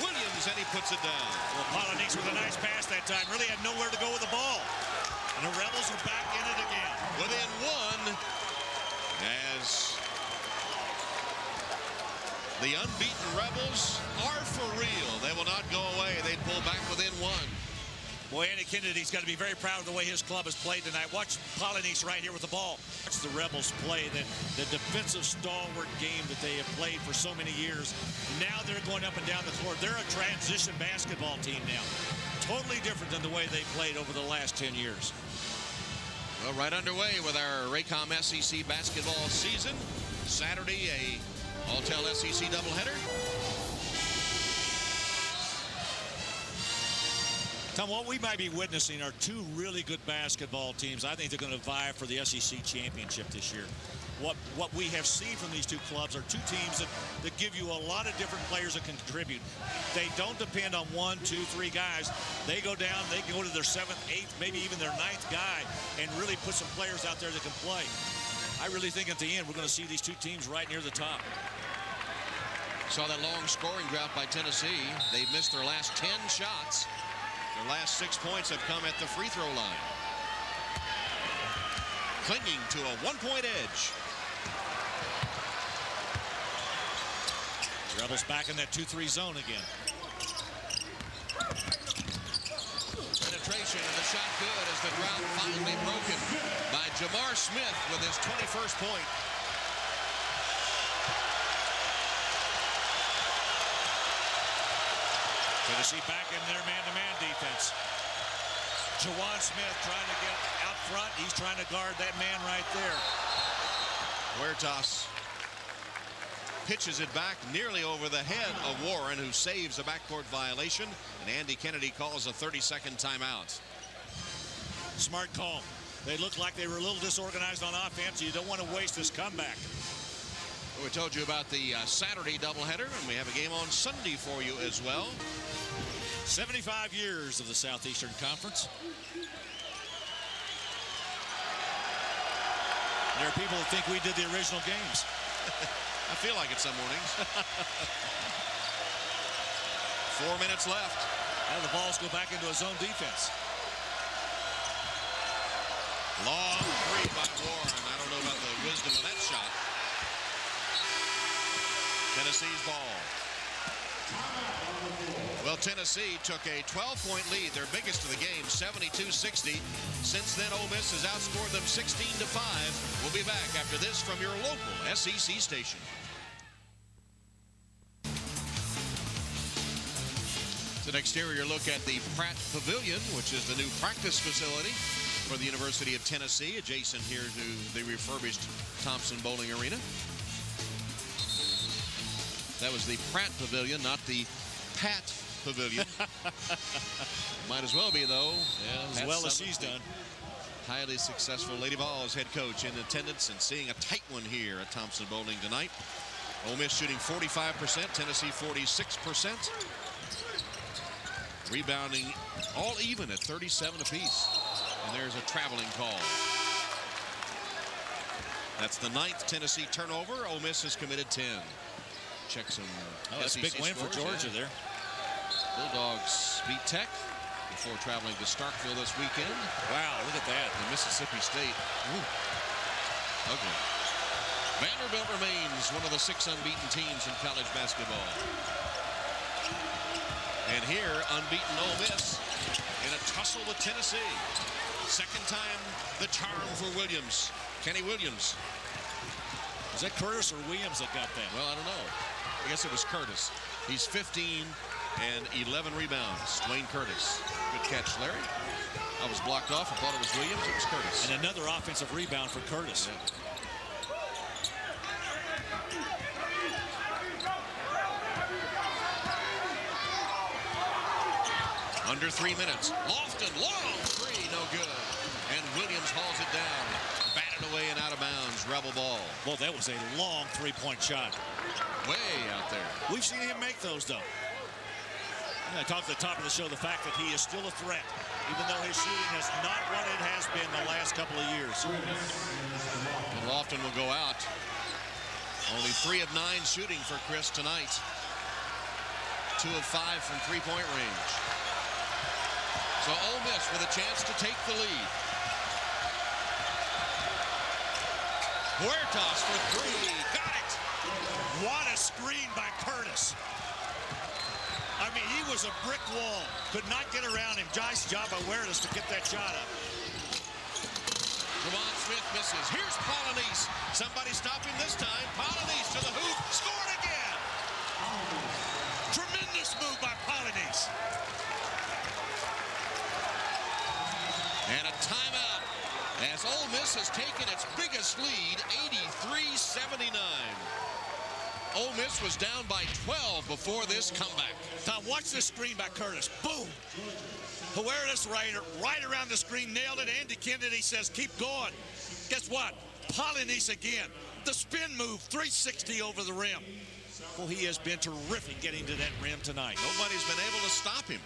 Williams, and he puts it down. Well, Polynice with a nice pass that time. Really had nowhere to go with the ball. And the Rebels are back in it again. Within 1 as the unbeaten Rebels are for real. They will not go away. They pull back within 1. Boy, Andy Kennedy's got to be very proud of the way his club has played tonight. Watch Polynice right here with the ball. Watch the Rebels play the defensive stalwart game that they have played for so many years. Now they're going up and down the floor. They're a transition basketball team now. Totally different than the way they played over the last 10 years. Well, right underway with our Raycom SEC basketball season. Saturday, a All-Tel SEC doubleheader. Tom, what we might be witnessing are 2 really good basketball teams. I think they're going to vie for the SEC championship this year. What we have seen from these 2 clubs are 2 teams that give you a lot of different players that can contribute. They don't depend on 1, 2, 3 guys. They go down, they go to their 7th, 8th, maybe even their 9th guy and really put some players out there that can play. I really think at the end we're going to see these two teams right near the top. Saw that long scoring drought by Tennessee. They've missed their last 10 shots. Their last 6 points have come at the free throw line. Clinging to a 1-point edge. Rebels back in that 2-3 zone again. Penetration and the shot good as the drought finally broken by Jamar Smith with his 21st point. Tennessee back in their man-to-man defense. Jawan Smith trying to get out front. He's trying to guard that man right there. Huertas pitches it back nearly over the head of Warren, who saves a backcourt violation, and Andy Kennedy calls a 30-second timeout. Smart call. They looked like they were a little disorganized on offense. You don't want to waste this comeback. We told you about the Saturday doubleheader, and we have a game on Sunday for you as well. 75 years of the Southeastern Conference. There are people that think we did the original games. I feel like it some mornings. 4 minutes left. Now the balls go back into a zone defense. Long three by Warren. I don't know about the wisdom of that shot. Tennessee's ball. Well, Tennessee took a 12-point lead, their biggest of the game, 72-60. Since then, Ole Miss has outscored them 16-5. We'll be back after this from your local SEC station. It's an exterior look at the Pratt Pavilion, which is the new practice facility for the University of Tennessee, adjacent here to the refurbished Thompson-Boling Arena. That was the Pratt Pavilion, not the Pat Pavilion. Might as well be, though. Yeah, as well as she's done. Highly successful Lady Vols head coach in attendance and seeing a tight one here at Thompson-Boling tonight. Ole Miss shooting 45%, Tennessee 46%. Rebounding all even at 37 apiece. And there's a traveling call. That's the 9th Tennessee turnover. Ole Miss has committed 10. Check some that's a big win for Georgia there. Bulldogs beat Tech before traveling to Starkville this weekend. Wow, look at that. And Mississippi State. Ooh. Ugly. Vanderbilt remains one of the 6 unbeaten teams in college basketball. And here, unbeaten Ole Miss in a tussle with Tennessee. Second time the charm for Williams. Kenny Williams. Is that Curtis or Williams that got that? Well, I don't know. I guess it was Curtis. He's 15 and 11 rebounds. Dwayne Curtis. Good catch, Larry. I was blocked off. I thought it was Williams. It was Curtis. And another offensive rebound for Curtis. Yeah. Under 3 minutes. Lofton, long three, no good. And Williams hauls it down. Batted away and out of bounds. Rebel ball. Well, that was a long three-point shot. Way out there. We've seen him make those, though. I talked at the top of the show the fact that he is still a threat, even though his shooting is not what it has been the last couple of years. And Lofton will go out. Only 3 of 9 shooting for Chris tonight. 2 of 5 from three-point range. So Ole Miss with a chance to take the lead. Huertas for 3. Got it. What a screen by Curtis. I mean, he was a brick wall. Could not get around him. Nice job by Huertas to get that shot up. Jawan Smith misses. Here's Polynice. Somebody stop him this time. Polynice to the hoop. Scored again. Tremendous move by Polynice. And a timeout as Ole Miss has taken its biggest lead, 83-79. Ole Miss was down by 12 before this comeback. Now watch this screen by Curtis. Boom. Huertas right around the screen, nailed it. Andy Kennedy says, keep going. Guess what? Polynice again. The spin move, 360 over the rim. Well, he has been terrific getting to that rim tonight. Nobody's been able to stop him.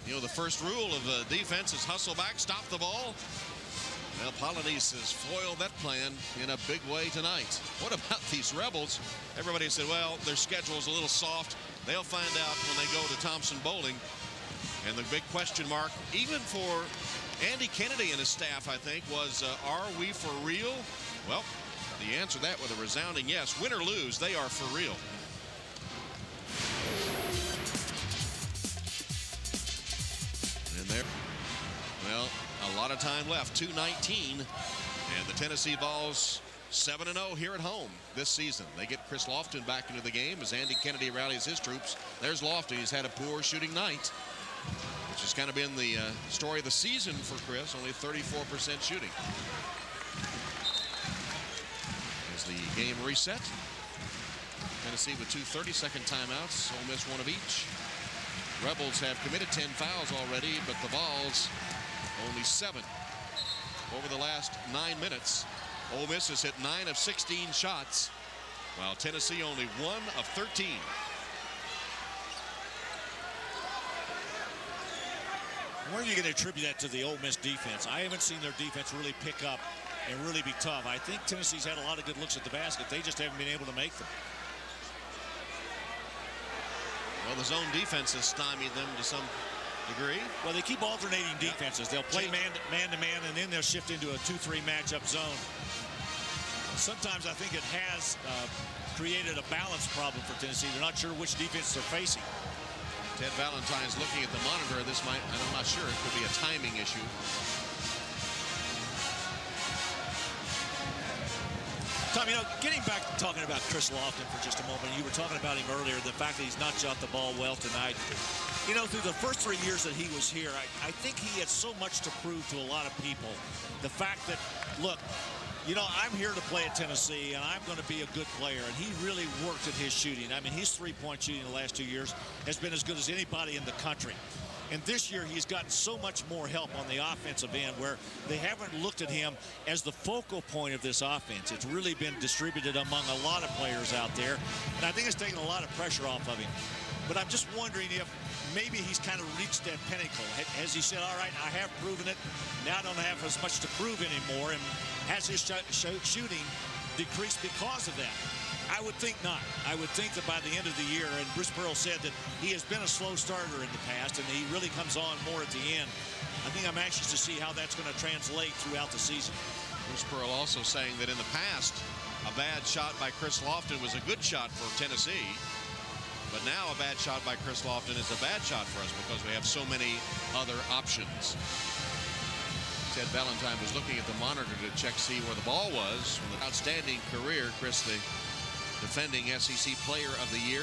You know, the first rule of the defense is hustle back, stop the ball. Well, Polynice has foiled that plan in a big way tonight. What about these Rebels? Everybody said, well, their schedule is a little soft. They'll find out when they go to Thompson Bowling. And the big question mark, even for Andy Kennedy and his staff, I think, was, are we for real? Well, the answer to that with a resounding yes. Win or lose, they are for real. And there, well, a lot of time left, 2:19, and the Tennessee Vols 7-0 here at home this season. They get Chris Lofton back into the game as Andy Kennedy rallies his troops. There's Lofton. He's had a poor shooting night, which has kind of been the story of the season for Chris, only 34% shooting. As the game reset, Tennessee with 2 30-second timeouts, Ole Miss one of each. Rebels have committed 10 fouls already, but the Vols only 7 over the last 9 minutes. Ole Miss has hit 9 of 16 shots, while Tennessee only 1 of 13. Where are you going to attribute that to the Ole Miss defense? I haven't seen their defense really pick up and really be tough. I think Tennessee's had a lot of good looks at the basket. They just haven't been able to make them. Well, the zone defense has stymied them to some degree. Well, they keep alternating defenses. They'll play man-to-man, and then they'll shift into a 2-3 matchup zone. Sometimes I think it has created a balance problem for Tennessee. They're not sure which defense they're facing. Ted Valentine's looking at the monitor. This might, and I'm not sure, it could be a timing issue. Tom, you know, getting back to talking about Chris Lofton for just a moment, you were talking about him earlier, the fact that he's not shot the ball well tonight. You know, through the first 3 years that he was here, I think he had so much to prove to a lot of people. The fact that, look, you know, I'm here to play at Tennessee, and I'm going to be a good player. And he really worked at his shooting. I mean, his three-point shooting the last 2 years has been as good as anybody in the country. And this year, he's gotten so much more help on the offensive end where they haven't looked at him as the focal point of this offense. It's really been distributed among a lot of players out there. And I think it's taken a lot of pressure off of him. But I'm just wondering if maybe he's kind of reached that pinnacle. Has he said, all right, I have proven it. Now I don't have as much to prove anymore. And has his shooting decreased because of that? I would think not. I would think that by the end of the year, and Bruce Pearl said that he has been a slow starter in the past, and he really comes on more at the end. I think I'm anxious to see how that's going to translate throughout the season. Bruce Pearl also saying that in the past, a bad shot by Chris Lofton was a good shot for Tennessee. But now a bad shot by Chris Lofton is a bad shot for us because we have so many other options. Ted Valentine was looking at the monitor to check, see where the ball was. From the outstanding career, Chris, the defending SEC Player of the Year,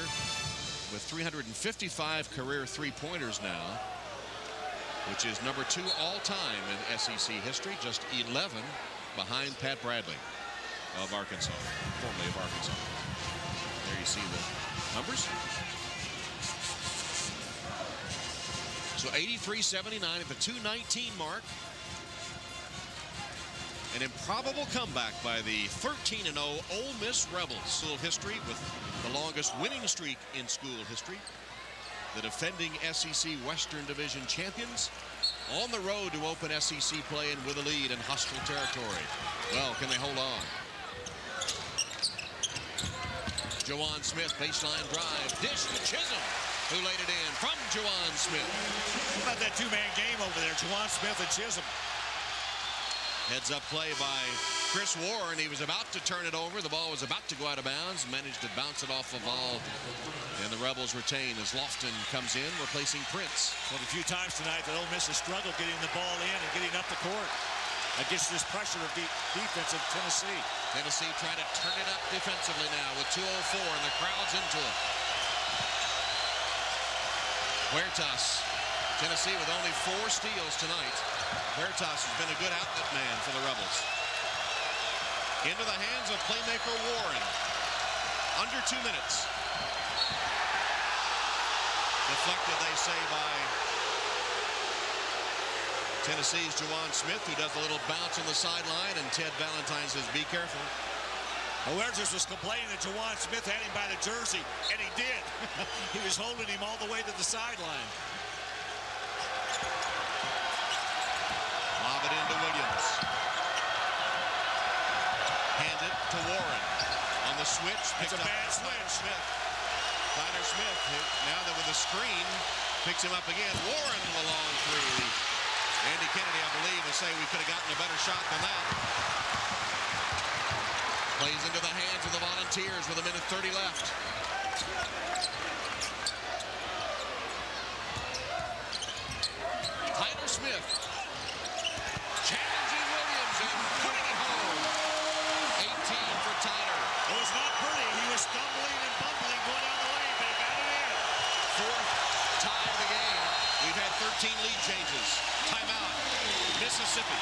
with 355 career three-pointers now, which is number 2 all-time in SEC history, just 11 behind Pat Bradley of Arkansas, formerly of Arkansas. There you see the numbers. So 83-79 at the 2:19 mark. An improbable comeback by the 13-0 Ole Miss Rebels. School history with the longest winning streak in school history. The defending SEC Western Division champions on the road to open SEC play and with a lead in hostile territory. Well, can they hold on? Juwan Smith, baseline drive, dish to Chisholm, who laid it in from Juwan Smith. How about that two-man game over there, Juwan Smith and Chisholm? Heads up play by Chris Warren. He was about to turn it over. The ball was about to go out of bounds. Managed to bounce it off the ball. And the Rebels retain as Lofton comes in, replacing Prince. Well, a few times tonight that Ole Miss has struggled getting the ball in and getting up the court against this pressure of defense of Tennessee. Tennessee trying to turn it up defensively now with 2:04 and the crowd's into it. Huertas. Tennessee with only 4 steals tonight. Huertas has been a good outlet man for the Rebels. Into the hands of playmaker Warren. Under 2 minutes. Deflected, they say, by Tennessee's Juwan Smith, who does a little bounce on the sideline, and Ted Valentine says, be careful. Huertas was complaining that Juwan Smith had him by the jersey, and he did. He was holding him all the way to the sideline. Lob it into Williams. switch. That's a bad switch. Tyler Smith, now that with the screen, picks him up again. Warren with a long three. Andy Kennedy, I believe, will say we could have gotten a better shot than that. Plays into the hands of the Volunteers with 1:30 left. Tyler Smith challenging Williams and putting it home. 18 for Tyler. It was not pretty. He was stumbling and bumbling going down the lane, but he got it in. Fourth tie of the game. We've had 13 lead changes. Timeout, Mississippi.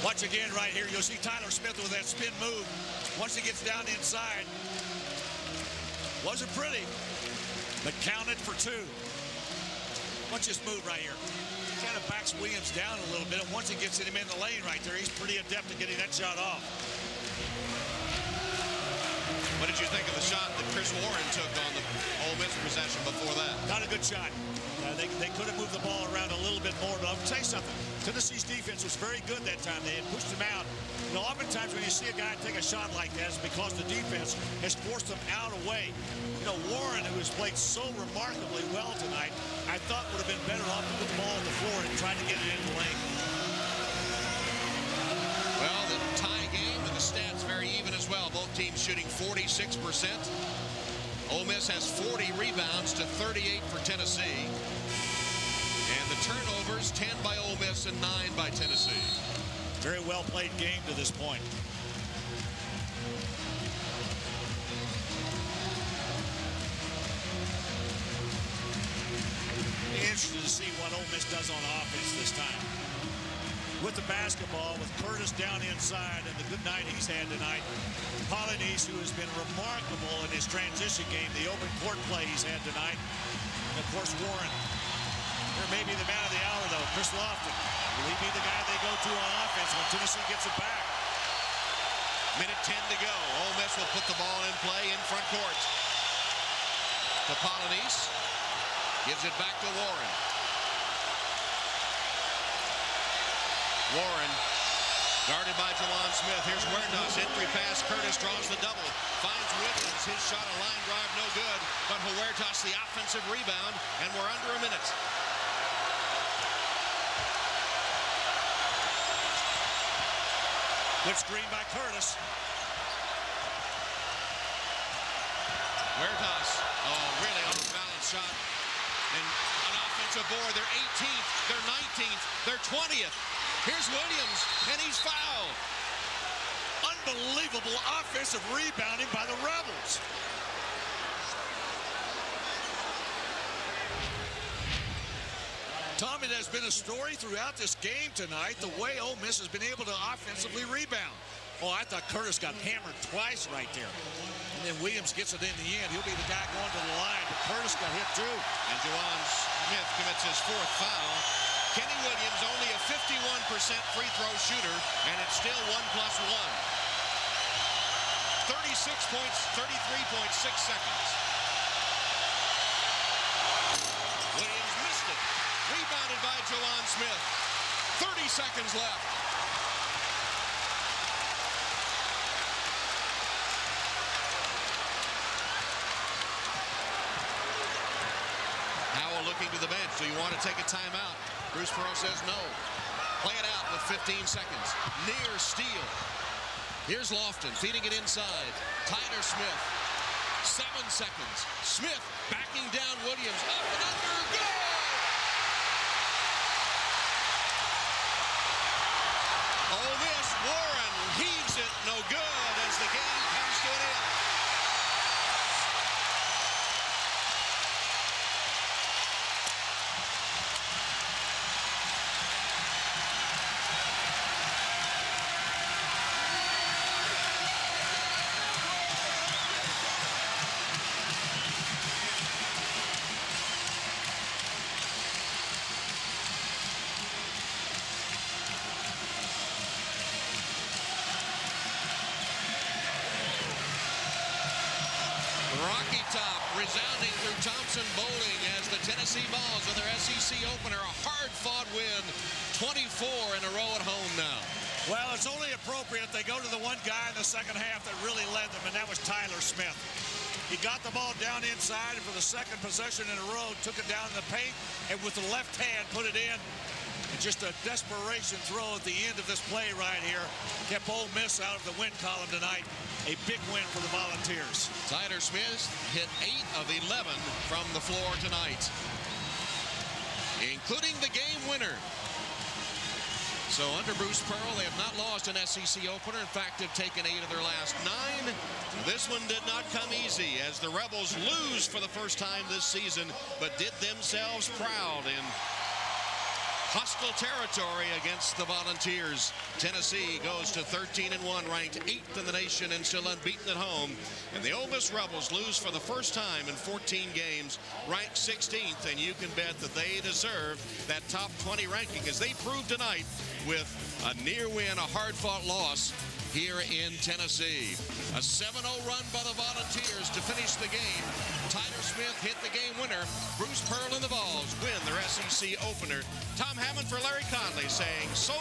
Watch again right here. You'll see Tyler Smith with that spin move. Once he gets down inside. Wasn't pretty, but counted for two. Watch this move right here. Kind of backs Williams down a little bit, and once he gets him in the lane right there, he's pretty adept at getting that shot off. What did you think of the shot that Chris Warren took on the Ole Miss possession before that? Not a good shot. They could have moved the ball around a little bit more, but I'll tell you something. Tennessee's defense was very good that time. They had pushed him out. You know, oftentimes when you see a guy take a shot like that, it's because the defense has forced them out away. You know, Warren, who has played so remarkably well tonight, I thought would have been better off to put the ball on the floor and try to get it in the lane. Well, the tie game and the stats very even as well. Both teams shooting 46%. Ole Miss has 40 rebounds to 38 for Tennessee. And the turnovers, 10 by Ole Miss and 9 by Tennessee. Very well played game to this point. Interested to see what Ole Miss does on offense this time. With the basketball, with Curtis down inside and the good night he's had tonight. Polynice, who has been remarkable in his transition game, the open court play he's had tonight. And of course, Warren. There may be the man of the hour, though, Chris Lofton. Will he be the guy they go to on offense when Tennessee gets it back? Minute 10 to go. Ole Miss will put the ball in play in front court. To Polynice. Gives it back to Warren. Warren, guarded by Jawan Smith. Here's Huertas. Entry pass. Curtis draws the double. Finds Williams. His shot, a line drive, no good. But Huertas, the offensive rebound, and we're under a minute. Good screen by Curtis. Huertas. Oh, really off-balance shot. And an offensive board. They're 18th. They're 19th. They're 20th. Here's Williams, and he's fouled. Unbelievable offensive rebounding by the Rebels. Tom, it has been a story throughout this game tonight, the way Ole Miss has been able to offensively rebound. Oh, I thought Curtis got hammered twice right there. And then Williams gets it in the end. He'll be the guy going to the line, but Curtis got hit too. And Jawan Smith commits his fourth foul. Kenny Williams only a 51% free throw shooter, and it's still 1+1. 36 points, 33.6 seconds. Williams missed it. Rebounded by Jawan Smith. 30 seconds left. Howell looking to the bench. Do you want to take a timeout? Bruce Pearl says no. Play it out with 15 seconds. Near steal. Here's Lofton feeding it inside. Tyler Smith. 7 seconds. Smith backing down Williams. Up and under. Good! Ole Miss. Warren heaves it. No good as the game comes to an end. Rocky Top resounding through Thompson Bowling as the Tennessee Vols in their SEC opener. A hard-fought win, 24 in a row at home now. Well, it's only appropriate they go to the one guy in the second half that really led them, and that was Tyler Smith. He got the ball down inside, and for the second possession in a row, took it down in the paint, and with the left hand put it in. And just a desperation throw at the end of this play right here kept Ole Miss out of the win column tonight. A big win for the Volunteers. Tyler Smith hit 8 of 11 from the floor tonight, including the game winner. So under Bruce Pearl, they have not lost an SEC opener. In fact, they've taken 8 of their last 9. This one did not come easy as the Rebels lose for the first time this season, but did themselves proud in hostile territory against the Volunteers. Tennessee goes to 13-1, ranked 8th in the nation and still unbeaten at home. And the Ole Miss Rebels lose for the first time in 14 games, ranked 16th, and you can bet that they deserve that top 20 ranking, as they proved tonight with a near win, a hard-fought loss here in Tennessee. A 7-0 run by the Volunteers to finish the game. Tyler Smith hit the game winner. Bruce Pearl and the Vols win their SEC opener. Tom Hammond for Larry Conley saying so